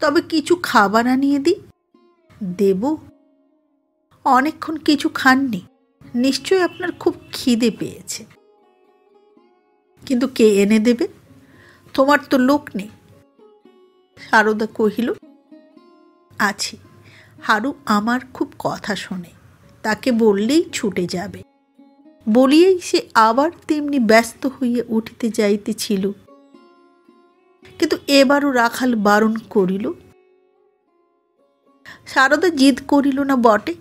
তবে কিছু খাবার আনিয়ে দিই। দেব? অনেকক্ষণ কিছু খাননি, নিশ্চয় আপনার খুব খিদে পেয়েছে। কিন্তু কে এনে দেবে? তোমার তো লোক নেই। সারদা কহিল, আছে, হারু আমার খুব কথা শোনে, তাকে বললেই ছুটে যাবে। বলিয়েই সে আবার তেমনি ব্যস্ত হইয়া উঠিতে যাইতেছিল। কিন্তু এবারও রাখাল বারণ করিল। সারদা জিদ করিল না বটে,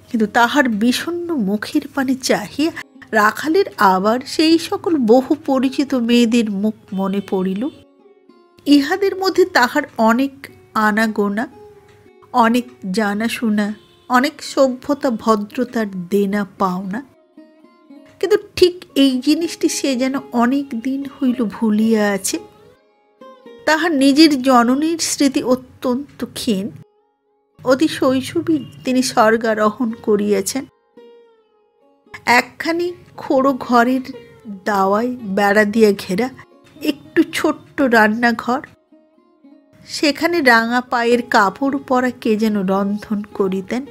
কিন্তু তাহার বিষণ্ণ মুখের পানে চাহিয়া রাখালের আবার সেই সকল বহু পরিচিত মেয়েদের মুখ মনে পড়িল। ইহাদের মধ্যে তাহার অনেক আনাগোনা, অনেক জানাশোনা, অনেক সভ্যতা ভদ্রতার দেনা পাওনা। কিন্তু ঠিক এই জিনিসটি সে যেন অনেক দিন হইল ভুলিয়া আছে। তাহার নিজের জননীর স্মৃতি অত্যন্ত ক্ষীণ। অতি শৈশবেই তিনি স্বর্গারোহণ করিয়াছেন। একখানি খোড়ো ঘরের দাওয়ায় বেড়া দিয়ে ঘেরা একটু ছোট্ট রান্নাঘর, সেখানে রাঙা পায়ের কাপড় পরা কে যেন রন্ধন করিতেন।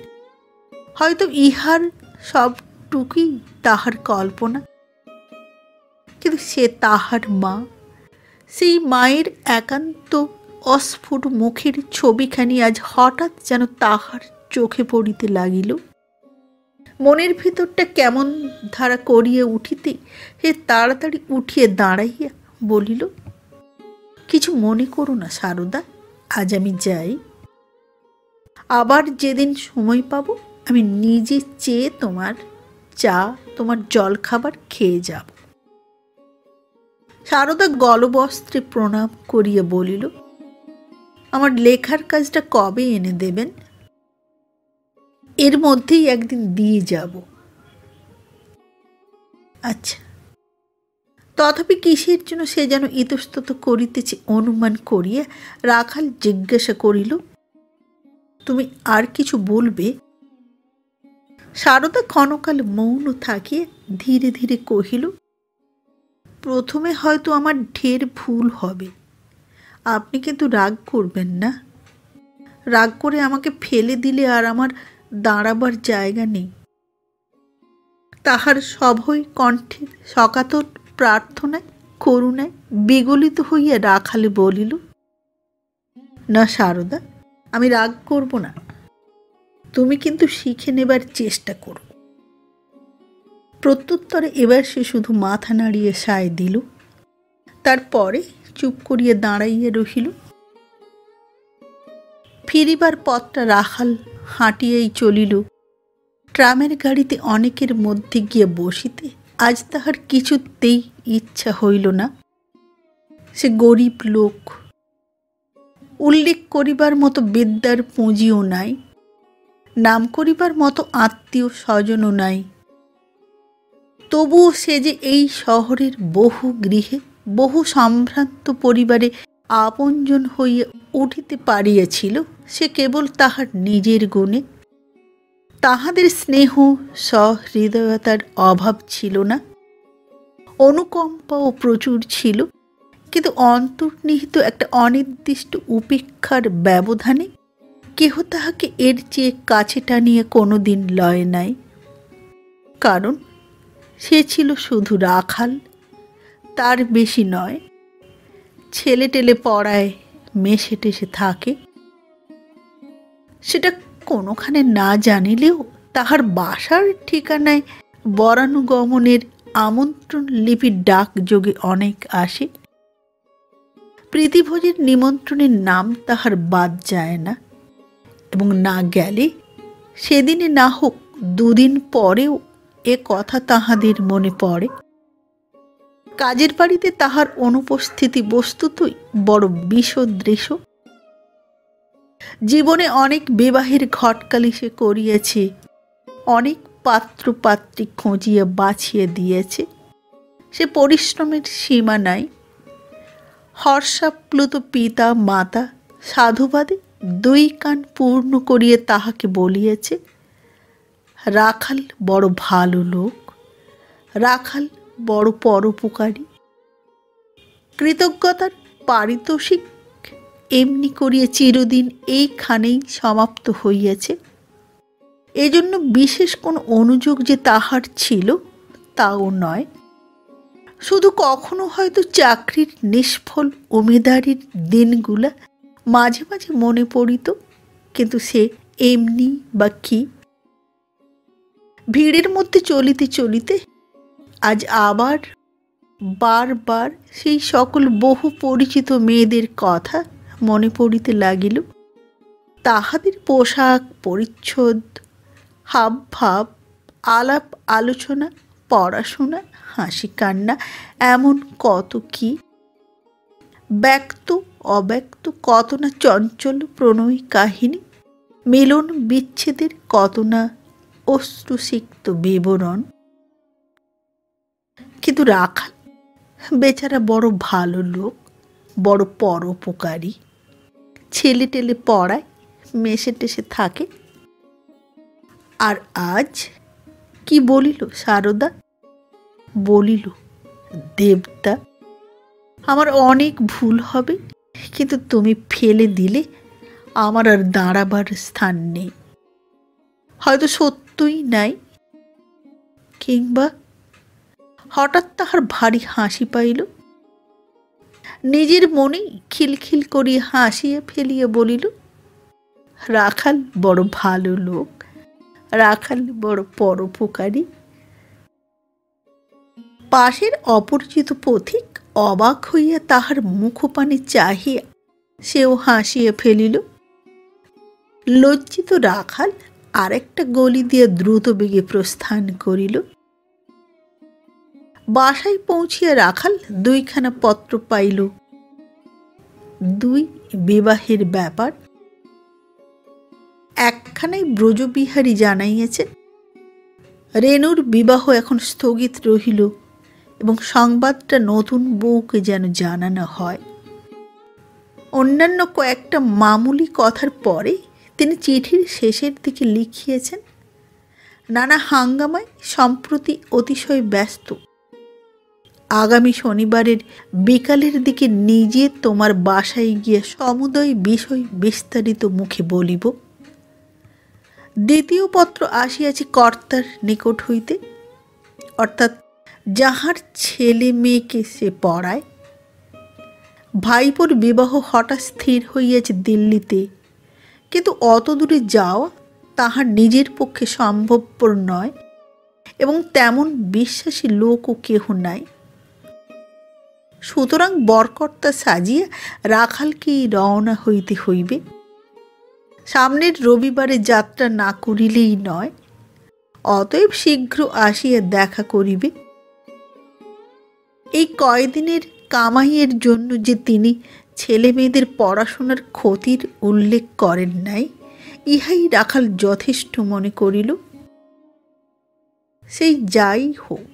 হয়তো ইহার সবটুকুই তাহার কল্পনা, কিন্তু সে তাহার মা। সেই মায়ের একান্ত অস্ফুট মুখের ছবিখানি আজ হঠাৎ যেন তাহার চোখে পড়িতে লাগিল। মনের ভিতরটা কেমন ধারা করিয়া উঠিতে সে তাড়াতাড়ি উঠিয়া দাঁড়াইয়া বলিল, কিছু মনে করো না সারদা, আজ আমি যাই। আবার যেদিন সময় পাব আমি নিজে চেয়ে তোমার চা, তোমার জলখাবার খেয়ে যাব। সারদা গলবস্ত্রে প্রণাম করিয়া বলিল, আমার লেখার কাজটা কবে এনে দেবেন? এর মধ্যেই একদিন দিয়ে যাব। আচ্ছা। তথাপি কিসের জন্য সে যেন ইতস্তত করিতেছে অনুমান করিয়া রাখাল জিজ্ঞাসা করিল, তুমি আর কিছু বলবে? সারদা ক্ষণকাল মৌন থাকিয়া ধীরে ধীরে কহিল, প্রথমে হয়তো আমার ঢের ভুল হবে, আপনি কিন্তু রাগ করবেন না। রাগ করে আমাকে ফেলে দিলে আর আমার দাঁড়াবার জায়গা নেই। তাহার সভয় কণ্ঠের সকাতর প্রার্থনায় করুণায় বিগলিত হইয়া রাখালে বলিল, না সারদা, আমি রাগ করব না, তুমি কিন্তু শিখে নেবার চেষ্টা করো। প্রত্যুত্তরে এবার সে শুধু মাথা নাড়িয়ে সায় দিল। তারপরে চুপ করিয়া দাঁড়াইয়া রহিল। ফিরিবার পথটা রাখাল হাঁটিয়াই চলিল। ট্রামের গাড়িতে অনেকের মধ্যে গিয়ে বসিতে আজ তাহার কিছুতেই ইচ্ছা হইল না। সে গরিব লোক, উল্লেখ করিবার মতো বিদ্যার পুঁজিও নাই, নাম করিবার মতো আত্মীয় স্বজনও নাই। তবুও সে যে এই শহরের বহু গৃহে বহু সম্ভ্রান্ত পরিবারে আপনজন হইয়া উঠিতে পারিয়াছিল সে কেবল তাহার নিজের গুণে। তাহাদের স্নেহ সহৃদয়তার অভাব ছিল না, অনুকম্পাও প্রচুর ছিল, কিন্তু অন্তর্নিহিত একটা অনির্দিষ্ট উপেক্ষার ব্যবধানে কেহ তাহাকে এর চেয়ে কাছে টানিয়ে কোনোদিন লয় নাই। কারণ সে ছিল শুধু রাখাল, তার বেশি নয়। ছেলে টেলে পড়ায়, মেশে টেশে থাকে। সেটা কোনোখানে না জানিলেও তাহার বাসার ঠিকানায় বরানুগমনের আমন্ত্রণ লিপির ডাক যোগে অনেক আসে। প্রীতিভোজের নিমন্ত্রণের নাম তাহার বাদ যায় না, এবং না গেলে সেদিনে না হোক দুদিন পরেও এ কথা তাহাদের মনে পড়ে। কাজের বাড়িতে তাহার অনুপস্থিতি বস্তুতই বড় বিষদৃশ্য। জীবনে অনেক বিবাহের ঘটকালি সে করিয়াছে, অনেক পাত্র পাত্রী খোঁজিয়া বাছিয়ে দিয়েছে। সে পরিশ্রমের সীমা নাই। হর্ষাপ্লুত পিতা মাতা সাধুবাদে দুই কান পূর্ণ করিয়া তাহাকে বলিয়াছে, রাখাল বড় ভালো লোক, রাখাল বড় পরোপকারী, কৃতজ্ঞতার পারিতোষিক এমনি করিয়া চিরদিন এইখানেই সমাপ্ত হইয়াছে। এজন্য বিশেষ কোন অনুযোগ যে তাহার ছিল তাও নয়। শুধু কখনো হয়তো চাকরির নিষ্ফল উমেদারির দিনগুলা মাঝে মাঝে মনে পড়িত, কিন্তু সে এমনি বা কি। ভিড়ের মধ্যে চলিতে চলিতে আজ আবার বারবার সেই সকল বহু পরিচিত মেয়েদের কথা মনে পড়িতে লাগিল। তাহাদের পোশাক পরিচ্ছদ, হাবভাব, আলাপ আলোচনা, পড়াশোনা, হাসি কান্না, এমন কত কি, ব্যক্ত অব্যক্ত কত না চঞ্চল প্রণয়ী কাহিনী, মিলন বিচ্ছেদের কত না অশ্রুসিক্ত বিবরণ। কিন্তু রাখাল বেচারা বড় ভালো লোক, বড় পরোপকারী, ছেলে টেলে পড়ায়, মেশে টেসে থাকে। আর আজ কি বলিল সারদা? বলিল, দেবতা, আমার অনেক ভুল হবে, কিন্তু তুমি ফেলে দিলে আমার আর দাঁড়াবার স্থান নেই। হয়তো সত্যই নাই। কিংবা হঠাৎ তাহার ভারী হাসি পাইল। নিজের মনেই খিলখিল করিয়া হাসিয়া ফেলিয়া বলিল, রাখাল বড় ভালো লোক, রাখাল বড় পরোপকারী। পাশের অপরিচিত পথিক অবাক হইয়া তাহার মুখপানে চাহিয়া সেও হাসিয়া ফেলিল। লজ্জিত রাখাল আরেকটা গলি দিয়ে দ্রুত বেগে প্রস্থান করিল। বাসায় পৌঁছিয়া রাখাল দুইখানা পত্র পাইল। দুই বিবাহের ব্যাপার। একখানায় ব্রজবিহারী জানাইয়াছে রেণুর বিবাহ এখন স্থগিত রহিল এবং সংবাদটা নতুন বউকে যেন জানানো হয়। অন্যান্য কয়েকটা মামুলি কথার পরে তিনি চিঠির শেষের দিকে লিখিয়েছেন, নানা হাঙ্গামায় সম্প্রতি অতিশয় ব্যস্ত। আগামী শনিবারের বিকালের দিকে নিজে তোমার বাসায় গিয়ে সমুদয় বিষয় বিস্তারিত মুখে বলিব। দ্বিতীয় পত্র আসিয়াছে কর্তার নিকট হইতে, অর্থাৎ যাহার ছেলে মেয়েকে সে পড়ায়। ভাইপোর বিবাহ হঠাৎ স্থির হইয়াছে দিল্লিতে, কিন্তু অত দূরে যাওয়া তাহার নিজের পক্ষে সম্ভবপর নয় এবং তেমন বিশ্বাসী লোকও কেহ নাই। সুতরাং বরকর্তা সাজিয়া রাখালকেই রওনা হইতে হইবে। সামনের রবিবারে যাত্রা না করিলেই নয়, অতএব শীঘ্র আসিয়া দেখা করিবে। এই কয়দিনের কামাইয়ের জন্য যে তিনি ছেলে মেয়েদের পড়াশোনার ক্ষতির উল্লেখ করেন নাই, ইহাই রাখাল যথেষ্ট মনে করিল। সেই যাই হোক,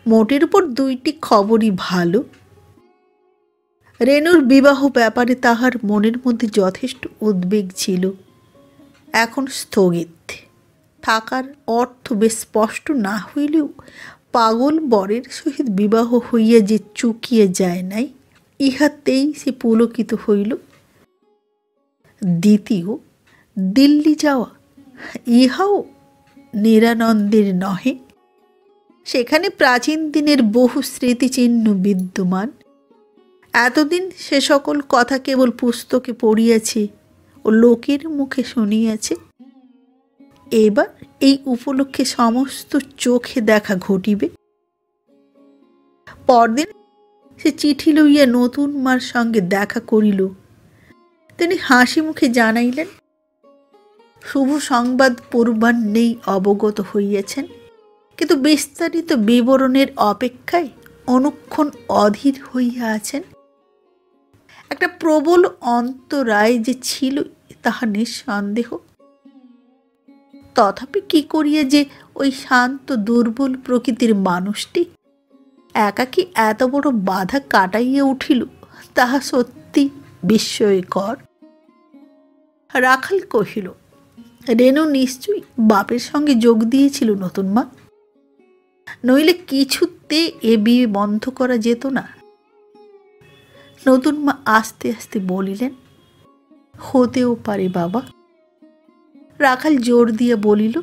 মোটের উপর দুইটি খবরই ভালো। রেণুর বিবাহ ব্যাপারে তাহার মনের মধ্যে যথেষ্ট উদ্বেগ ছিল, এখন স্থগিত। থাকার অর্থ বেশ স্পষ্ট না হইলেও পাগল বরের সহিত বিবাহ হইয়া যে চুকিয়ে যায় নাই, ইহাতেই সে পুলকিত হইল। দ্বিতীয়, দিল্লি যাওয়া, ইহাও নিরানন্দের নহে। সেখানে প্রাচীন দিনের বহু স্মৃতিচিহ্ন বিদ্যমান। এতদিন সে সকল কথা কেবল পুস্তকে পড়িয়াছে ও লোকের মুখে শুনিয়াছে। এবার এই উপলক্ষে সমস্ত চোখে দেখা ঘটিবে। পরদিন সে চিঠি লইয়া নতুন মার সঙ্গে দেখা করিল। তিনি হাসি মুখে জানাইলেন, শুভ সংবাদ পূর্বাহ্নেই অবগত হইয়াছেন, কিন্তু বিস্তারিত বিবরণের অপেক্ষায় অনুক্ষণ অধীর হইয়া আছেন। একটা প্রবল অন্তরায় যে ছিল তাহা নিঃসন্দেহ। তথাপি কি করিয়া যে ওই শান্ত দুর্বল প্রকৃতির মানুষটি একাকী এত বড় বাধা কাটাইয়া উঠিল, তাহা সত্যি বিস্ময়কর। রাখাল কহিল, রেনু নিশ্চয়ই বাপের সঙ্গে যোগ দিয়েছিল নতুন মা, নইলে কিছুতে এ বিয়ে বন্ধ করা যেত না। নতুন মা আস্তে আস্তে বলিলেন, হতেও পারে বাবা। রাখাল জোর দিয়ে বলিল,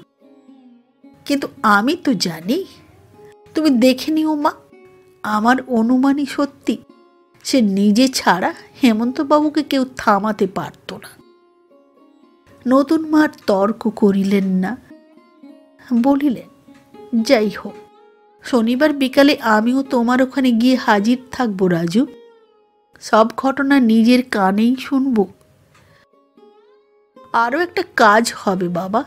কিন্তু আমি তো জানি, তুমি দেখে নিও মা, আমার অনুমানই সত্যি, সে নিজে ছাড়া হেমন্তবাবুকে কেউ থামাতে পারত না। নতুন মার তর্ক করিলেন না, বলিলেন, যাই হোক, শনিবার বিকালে আমিও তোমার ওখানে গিয়ে হাজির থাকবো রাজু, সব ঘটনা নিজের কানেই শুনব। আরও একটা কাজ হবে বাবা,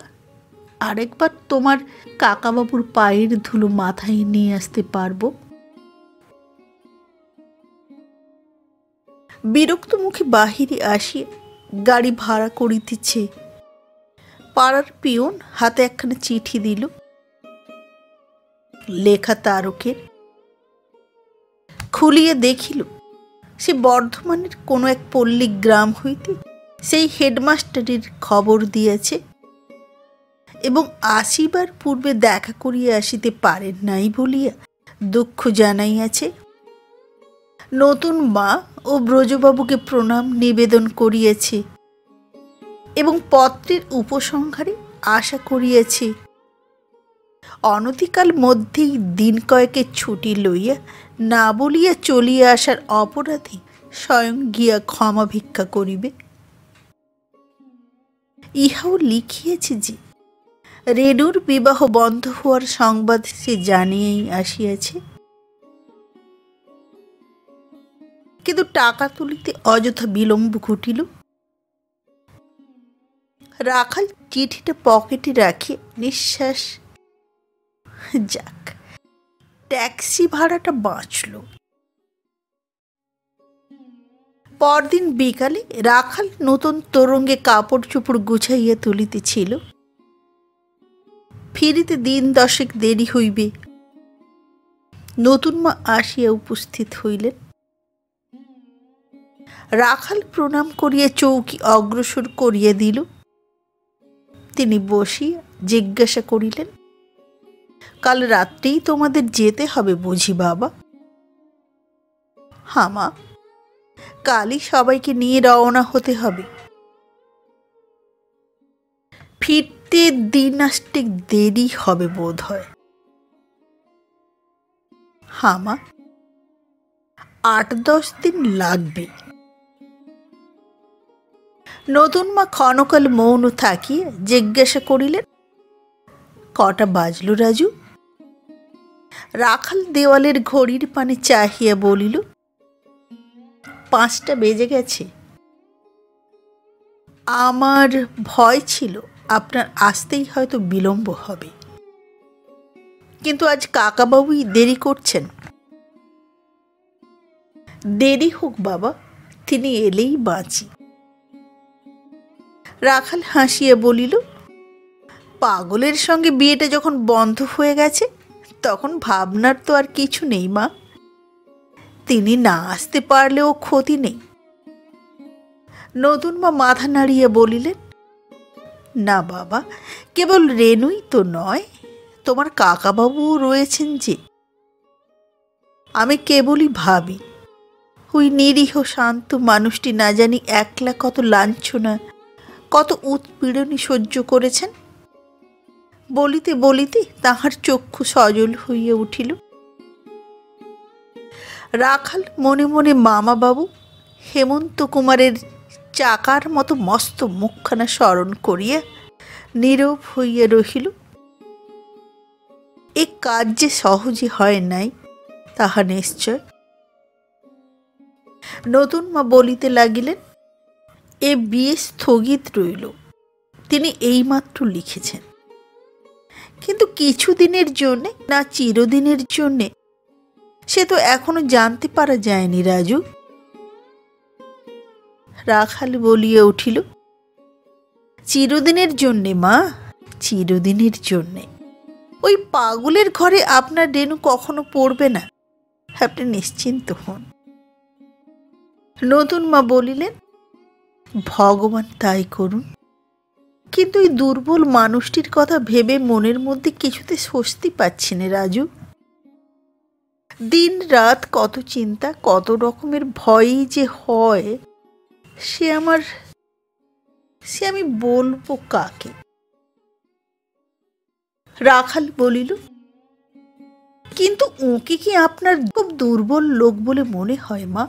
আরেকবার তোমার কাকাবাবুর পায়ের ধুলো মাথায় নিয়ে আসতে পারবো। বিরক্ত মুখে বাহিরে আসিয়া গাড়ি ভাড়া করিতেছে। পাড়ার পিয়ন হাতে একখানা চিঠি দিল, লেখা তারকের। খুলিয়া দেখিল, সে বর্ধমানের কোনো এক পল্লী গ্রাম হইতে সেই হেডমাস্টারের খবর দিয়েছে এবং আসিবার পূর্বে দেখা করিয়া আসিতে পারেন নাই বলিয়া দুঃখ জানাইয়াছে। নতুন মা ও ব্রজবাবুকে প্রণাম নিবেদন করিয়াছে এবং পত্রের উপসংহারে আশা করিয়াছে অনতিকাল মধ্যেই দিন কয়েকের ছুটি লইয়া না বলিয়া চলিয়া আসার অপরাধে স্বয়ং গিয়া ক্ষমা ভিক্ষা করিবে। ইহাও লিখিয়েছে যে রেণুর বিবাহ বন্ধ হওয়ার সংবাদ সে জানিয়েই আসিয়াছে, কিন্তু টাকা তুলিতে অযথা বিলম্ব ঘটিল। রাখাল চিঠিটা পকেটে রাখে নিঃশ্বাস, যাক, ট্যাক্সি ভাড়াটা বাঁচল। পরদিন বিকালে রাখাল নতুন তোরঙ্গে কাপড় চোপড় গুছাইয়া তুলিতেছিল। ফিরিতে দিন 10 দেরি হইবে। নতুন মা আসিয়া উপস্থিত হইলেন। রাখাল প্রণাম করিয়া চৌকি অগ্রসর করিয়া দিল। তিনি বসিয়া জিজ্ঞাসা করিলেন, কাল রাত্রেই তোমাদের যেতে হবে বুঝি বাবা? হ্যাঁ মা, কালই সবাইকে নিয়ে রওনা হতে হবে। ফিরতে দিন আসতে দেরি হবে বোধ হয়। হ্যাঁ মা, 8-10 দিন লাগবে। নতুন মা ক্ষণকাল মৌন থাকিয়া জিজ্ঞাসা করিলেন, কটা বাজল রাজু? রাখাল দেওয়ালের ঘড়ির পানে চাহিয়া বলিল, 5টা বেজে গেছে। আমার ভয় ছিল আপনার আসতেই হয়তো বিলম্ব হবে, কিন্তু আজ কাকাবাবুই দেরি করছেন। দেরি হোক বাবা, তিনি এলেই বাঁচি। রাখাল হাসিয়া বলিল, পাগলের সঙ্গে বিয়েটা যখন বন্ধ হয়ে গেছে তখন ভাবনার তো আর কিছু নেই মা, তিনি না আসতে পারলেও ক্ষতি নেই। নতুন মা মাথা নাড়িয়া বলিলেন, না বাবা, কেবল রেনুই তো নয়, তোমার কাকাবাবুও রয়েছেন যে। আমি কেবলই ভাবি, ওই নিরীহ শান্ত মানুষটি না জানি একলা কত লাঞ্ছনা, কত উৎপীড়নই সহ্য করেছেন। বলিতে বলিতে তাহার চক্ষু সজল হইয়া উঠিল। রাখাল মনে মনে মামাবাবু হেমন্ত কুমারের চাকার মতো মস্ত মুখখানা স্মরণ করিয়া নীরব হইয়া রহিল। এ কাজ যে সহজে হয় নাই তাহা নিশ্চয়। নতুন মা বলিতে লাগিলেন, এ বিয়ে স্থগিত রইল, তিনি এইমাত্র লিখেছেন, কিন্তু কিছুদিনের জন্যে না চিরদিনের জন্যে সে তো এখনো জানতে পারা যায়নি রাজু। রাখাল বলিয়া উঠিল, চিরদিনের জন্যে মা, চিরদিনের জন্যে। ওই পাগলের ঘরে আপনার রেনু কখনো পড়বে না, আপনি নিশ্চিন্ত হন। নতুন মা বলিলেন, ভগবান তাই করুন। কিন্তু এই দুর্বল মানুষটির কথা ভেবে মনের মধ্যে কিছুতে স্বস্তি পাচ্ছি না রাজু। দিন রাত কত চিন্তা, কত রকমের ভয়ই যে হয়, সে আমি বলবো কাকে? রাখাল বলিল, কিন্তু ওকে কি আপনার খুব দুর্বল লোক বলে মনে হয় মা?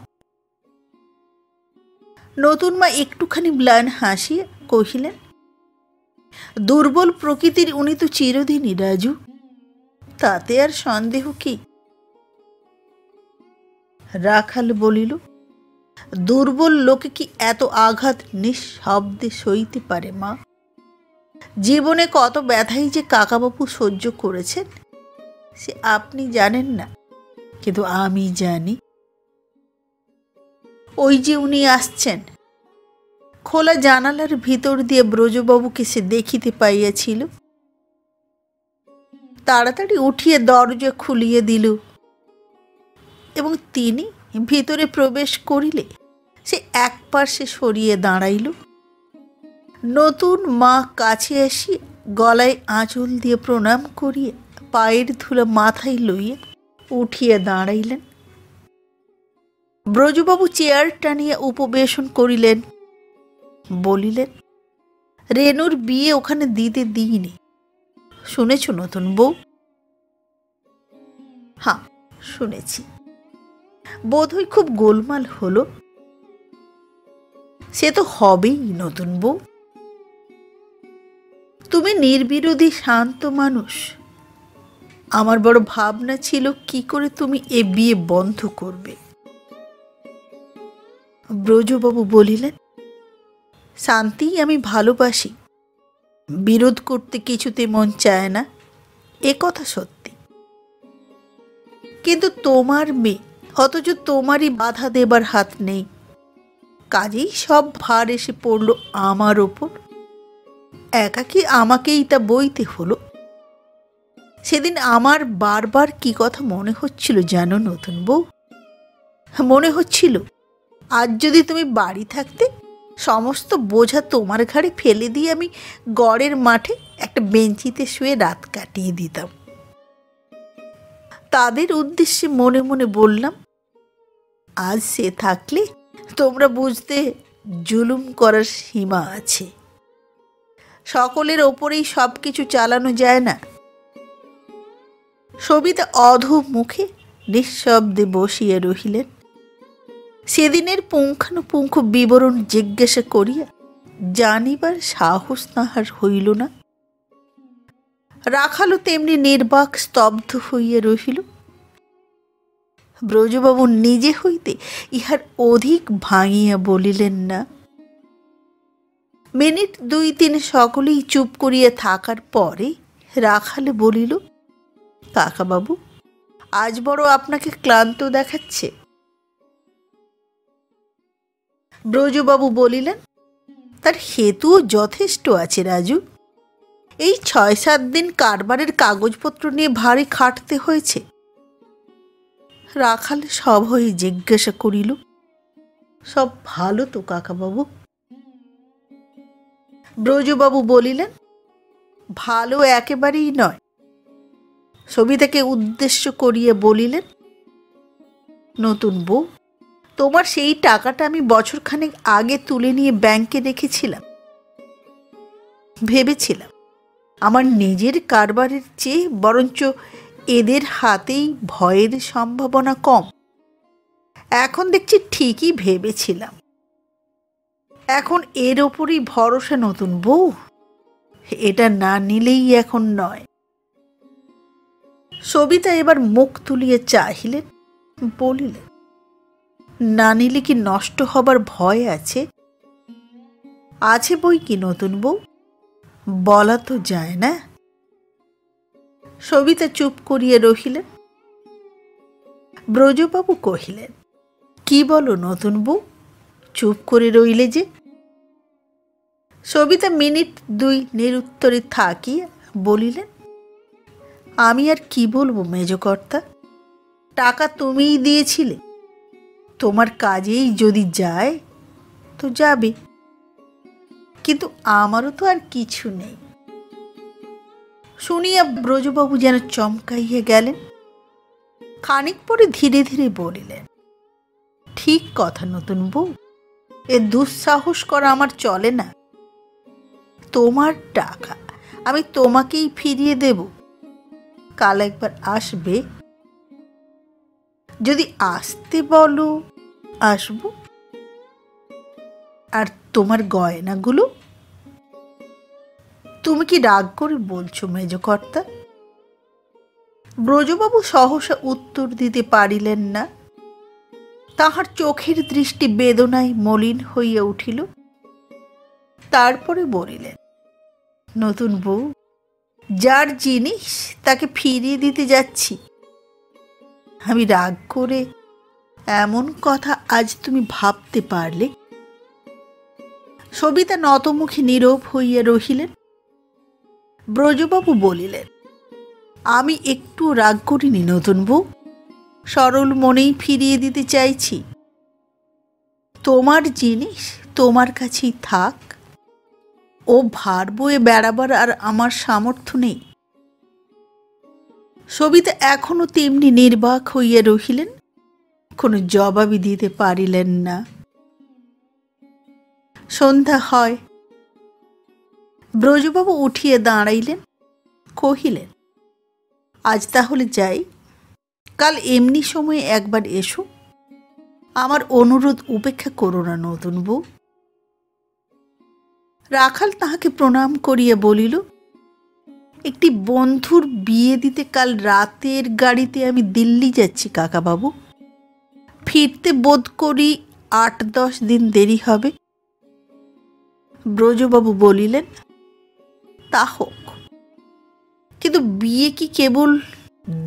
নতুন মা একটুখানি ম্লান হাসিয়া কহিলেন, দুর্বল প্রকৃতির উনি তো চিরদিনই রাজু, তাতে আর সন্দেহ কি? রাখাল বলিল, দুর্বল লোকে কি এত আঘাত নিঃশব্দে সইতে পারে মা? জীবনে কত ব্যথাই যে কাকাবাবু সহ্য করেছেন সে আপনি জানেন না, কিন্তু আমি জানি। ওই যে উনি আসছেন। খোলা জানালার ভিতর দিয়ে ব্রজবাবুকে সে দেখিতে পাইয়াছিল। তাড়াতাড়ি উঠিয়ে দরজা খুলিয়ে দিল এবং তিনি ভিতরে প্রবেশ করিলে সে এক পার্শ্বে সরিয়ে দাঁড়াইল। নতুন মা কাছে আসি গলায় আঁচল দিয়ে প্রণাম করিয়ে পায়ের ধুলা মাথায় লইয়া উঠিয়া দাঁড়াইলেন। ব্রজবাবু চেয়ার টানিয়া উপবেশন করিলেন। বলিলেন, রেনুর বিয়ে ওখানে দিতে দিইনি, শুনেছ নতুন বউ? হ্যাঁ, শুনেছি। বোধহয় খুব গোলমাল হলো। সে তো হবেই নতুন বউ। তুমি নির্বিরোধী শান্ত মানুষ। আমার বড় ভাবনা ছিল কি করে তুমি এ বিয়ে বন্ধ করবে। ব্রজবাবু বলিলেন, শান্তিই আমি ভালোবাসি, বিরোধ করতে কিছুতে মন চায় না, এ কথা সত্যি। কিন্তু তোমার মেয়ে, অথচ তোমারই বাধা দেবার হাত নেই। কাজেই সব ভার এসে পড়ল আমার ওপর। একাকী আমাকেই তা বইতে হলো। সেদিন আমার বারবার কি কথা মনে হচ্ছিল জানো নতুন বউ? মনে হচ্ছিল, আজ যদি তুমি বাড়ি থাকতে সমস্ত বোঝা তোমার ঘাড়ে ফেলে দিয়ে আমি গড়ের মাঠে একটা বেঞ্চিতে শুয়ে রাত কাটিয়ে দিতাম। তাদের উদ্দেশ্যে মনে মনে বললাম, আজ সে থাকলে তোমরা বুঝতে জুলুম করার সীমা আছে। সকলের ওপরেই সব কিছু চালানো যায় না। সবিতা অধো মুখে নিঃশব্দে বসিয়া রহিলেন। সেদিনের পুঙ্খানুপুঙ্খ বিবরণ জিজ্ঞাসা করিয়া জানিবার সাহস তাহার হইল না। রাখালও তেমনি নির্বাক স্তব্ধ হইয়া রহিল। ব্রজবাবু নিজে হইতে ইহার অধিক ভাঙিয়া বলিলেন না। মিনিট 2-3 সকলেই চুপ করিয়া থাকার পরে রাখাল বলিল, কাকাবাবু, আজ বড় আপনাকে ক্লান্ত দেখাচ্ছে। ব্রজবাবু বলিলেন, তার হেতুও যথেষ্ট আছে রাজু। এই 6-7 দিন কারবারের কাগজপত্র নিয়ে ভারী খাটতে হয়েছে। রাখাল সভয়ে জিজ্ঞাসা করিল, সব ভালো তো কাকাবাবু? ব্রজবাবু বলিলেন, ভালো একেবারেই নয়। সবিতাকে উদ্দেশ্য করিয়া বলিলেন, নতুন বউ, তোমার সেই টাকাটা আমি বছরখানেক আগে তুলে নিয়ে ব্যাংকে রেখেছিলাম। ভেবেছিলাম আমার নিজের কারবারের চেয়ে বরঞ্চ এদের হাতেই ভয়ের সম্ভাবনা কম। এখন দেখছি ঠিকই ভেবেছিলাম। এখন এর ওপরই ভরসা নতুন বউ, এটা না নিলেই এখন নয়। সবিতা এবার মুখ তুলিয়ে চাহিলেন, বলিলেন, না নিলে কি নষ্ট হবার ভয় আছে? আছে বই কি নতুন বউ, বলা তো যায় না। সবিতা চুপ করিয়া রহিলেন। ব্রজবাবু কহিলেন, কি বলো নতুন বউ, চুপ করে রইলে যে? সবিতা মিনিট 2 নিরুত্তরে থাকিয়া বলিলেন, আমি আর কি বলবো মেজকর্তা, টাকা তুমিই দিয়েছিলে। তোমার কাজেই যদি যায় তো যাবে, কিন্তু আমারও তো আর কিছু নেই। শুনিয়া ব্রজবাবু যেন চমকাইয়া গেলেন। খানিক পরে ধীরে ধীরে বলিলেন, ঠিক কথা নতুন বউ, এ দুঃসাহস করা আমার চলে না। তোমার টাকা আমি তোমাকেই ফিরিয়ে দেব। কাল একবার আসবে? যদি আসতে বলো আসবো। আর তোমার গয়নাগুলো? তুমি কি রাগ করে বলছো মেজকর্তা? ব্রজবাবু সহসা উত্তর দিতে পারিলেন না। তাহার চোখের দৃষ্টি বেদনায় মলিন হইয়া উঠিল। তারপরে বলিলেন, নতুন বউ, যার জিনিস তাকে ফিরিয়ে দিতে যাচ্ছি। আমি রাগ করে এমন কথা আজ তুমি ভাবতে পারলে? সবিতা নতমুখী নীরব হইয়া রহিলেন। ব্রজবাবু বলিলেন, আমি একটু রাগ করিনি নতুন বউ, সরল মনেই ফিরিয়ে দিতে চাইছি। তোমার জিনিস তোমার কাছেই থাক। ও ভার বয়ে বেড়াবার আর আমার সামর্থ্য নেই। সবিতা এখনো তেমনি নির্বাক হইয়া রহিলেন, কোনো জবাবই দিতে পারিলেন না। সন্ধ্যা হয়। ব্রজবাবু উঠিয়া দাঁড়াইলেন, কহিলেন, আজ তাহলে যাই। কাল এমনি সময়ে একবার এসো। আমার অনুরোধ উপেক্ষা করো না নতুন বউ। রাখাল তাহাকে প্রণাম করিয়া বলিল, একটি বন্ধুর বিয়ে দিতে কাল রাতের গাড়িতে আমি দিল্লি যাচ্ছি কাকাবাবু। ফিরতে বোধ করি 8-10 দিন দেরি হবে। ব্রজবাবু বলিলেন, তা হোক, কিন্তু বিয়ে কি কেবল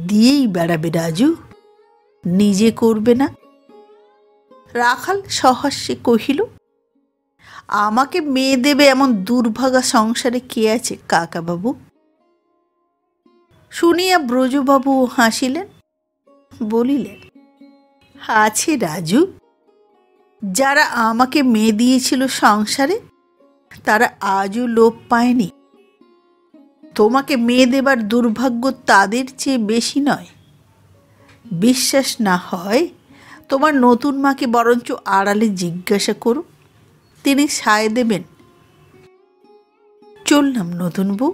দিয়েই বেড়াবে রাজু? নিজে করবে না? রাখাল সহাস্যে কহিল, আমাকে মেয়ে দেবে এমন দুর্ভাগা সংসারে কে আছে কাকাবাবু? শুনিয়া ব্রজবাবু হাসিলেন, বলিলেন, আছে রাজু। যারা আমাকে মেয়ে দিয়েছিল সংসারে, তারা আজও লোপ পায়নি। তোমাকে মেয়ে দেবার দুর্ভাগ্য তাদের চেয়ে বেশি নয়। বিশ্বাস না হয় তোমার নতুন মাকে বরঞ্চ আড়ালে জিজ্ঞাসা করো, তিনি সায় দেবেন। চললাম নতুন বউ,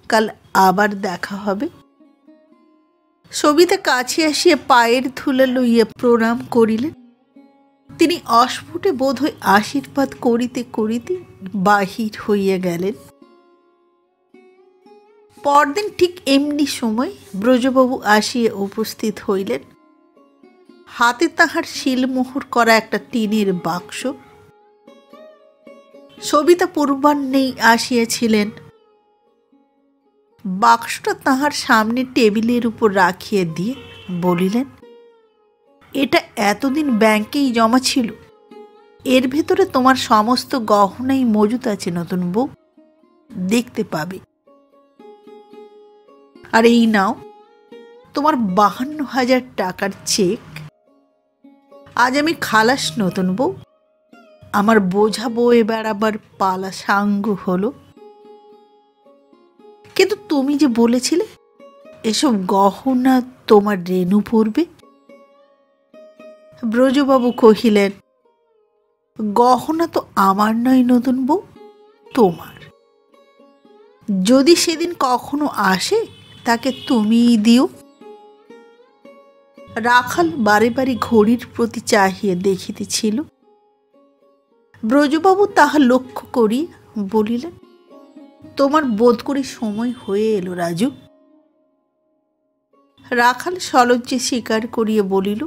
কাল আবার দেখা হবে। সবিতা কাছে আসিয়া পায়ের ধুলা লইয়া প্রণাম করিলেন। তিনি অস্ফুটে বোধহয় আশীর্বাদ করিতে করিতে বাহির হইয়া গেলেন। পরদিন ঠিক এমনি সময় ব্রজবাবু আসিয়া উপস্থিত হইলেন। হাতে তাহার শিলমোহর করা একটা টিনের বাক্স। সবিতা পূর্বাহ্নেই আসিয়াছিলেন। বাক্সটা তাহার সামনে টেবিলের উপর রাখিয়া দিয়ে বলিলেন, এটা এতদিন ব্যাংকেই জমা ছিল। এর ভেতরে তোমার সমস্ত গহনাই মজুত আছে নতুন বউ, দেখতে পাবে। আর এই নাও তোমার 52,000 টাকার চেক। আজ আমি খালাস নতুন বউ, আমার বোঝা বয়ে বেড়াবার পালা সাঙ্গ হলো। কিন্তু তুমি যে বলেছিলে এসব গহনা তোমার রেণু পড়বে। ব্রজবাবু কহিলেন, গহনা তো আমার নয় নতুন বউ, তোমার। যদি সেদিন কখনো আসে তাকে তুমিই দিও। রাখাল বারে বারে ঘড়ির প্রতি চাহিয়া দেখিতেছিল। ব্রজবাবু তাহা লক্ষ্য করি বলিলেন, তোমার বোধ করি সময় হয়ে এলো রাজু। রাখাল সলজ্জে স্বীকার করিয়া বলিল,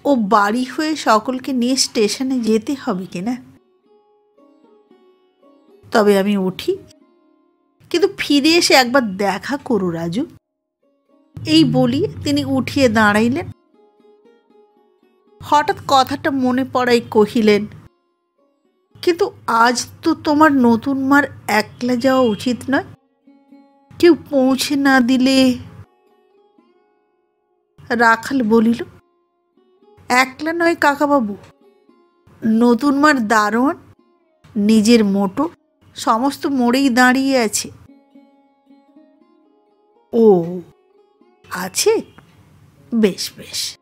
ও বাড়ি হয়ে সকলকে নিয়ে স্টেশনে যেতে হবে কিনা। তবে আমি উঠি, কিন্তু ফিরে এসে একবার দেখা করো রাজু। এই বলিয়ে তিনি উঠিয়ে দাঁড়াইলেন। হঠাৎ কথাটা মনে পড়াই কহিলেন, কিন্তু আজ তো তোমার নতুন মার একলা যাওয়া উচিত নয়। কেউ পৌঁছে না দিলে। রাখাল বলিল, একলা নয় কাকাবাবু, নতুন মার দারোয়ান নিজের মোটর সমস্ত মোড়েই দাঁড়িয়ে আছে। ও আছে, বেশ বেশ।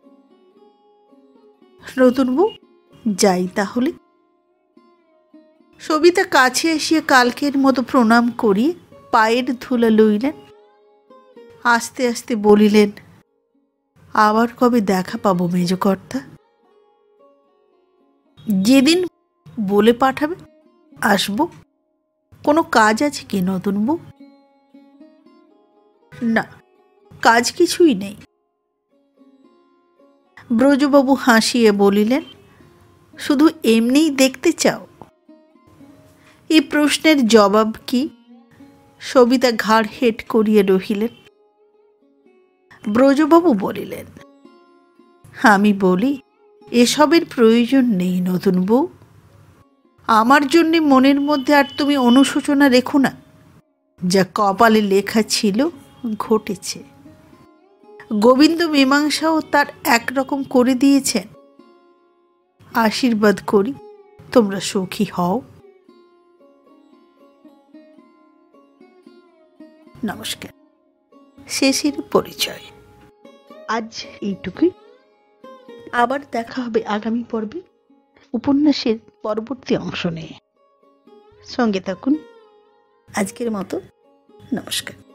নতুন বউ, যাই তাহলে। সবিতা কাছে এসিয়া কালকের মতো প্রণাম করিয়ে পায়ের ধুলা লইলেন। আস্তে আস্তে বলিলেন, আবার কবে দেখা পাবো মেজকর্তা? যেদিন বলে পাঠাবে আসবো। কোনো কাজ আছে কি নতুন বউ? না, কাজ কিছুই নেই। ব্রজবাবু হাসিয়ে বলিলেন, শুধু এমনিই দেখতে চাও? এই প্রশ্নের জবাব কি? সবিতা ঘাড় হেট করিয়া রহিলেন। ব্রজবাবু বলিলেন, আমি বলি, এসবের প্রয়োজন নেই নতুন বউ। আমার জন্যে মনের মধ্যে আর তুমি অনুশোচনা রেখো না। যা কপালে লেখা ছিল ঘটেছে। গোবিন্দ মীমাংসাও তার একরকম করে দিয়েছেন। আশীর্বাদ করি তোমরা সুখী হও। নমস্কার। শেষের পরিচয় আজ এইটুকুই। আবার দেখা হবে আগামী পর্বে উপন্যাসের পরবর্তী অংশ নিয়ে। সঙ্গে থাকুন। আজকের মতো নমস্কার।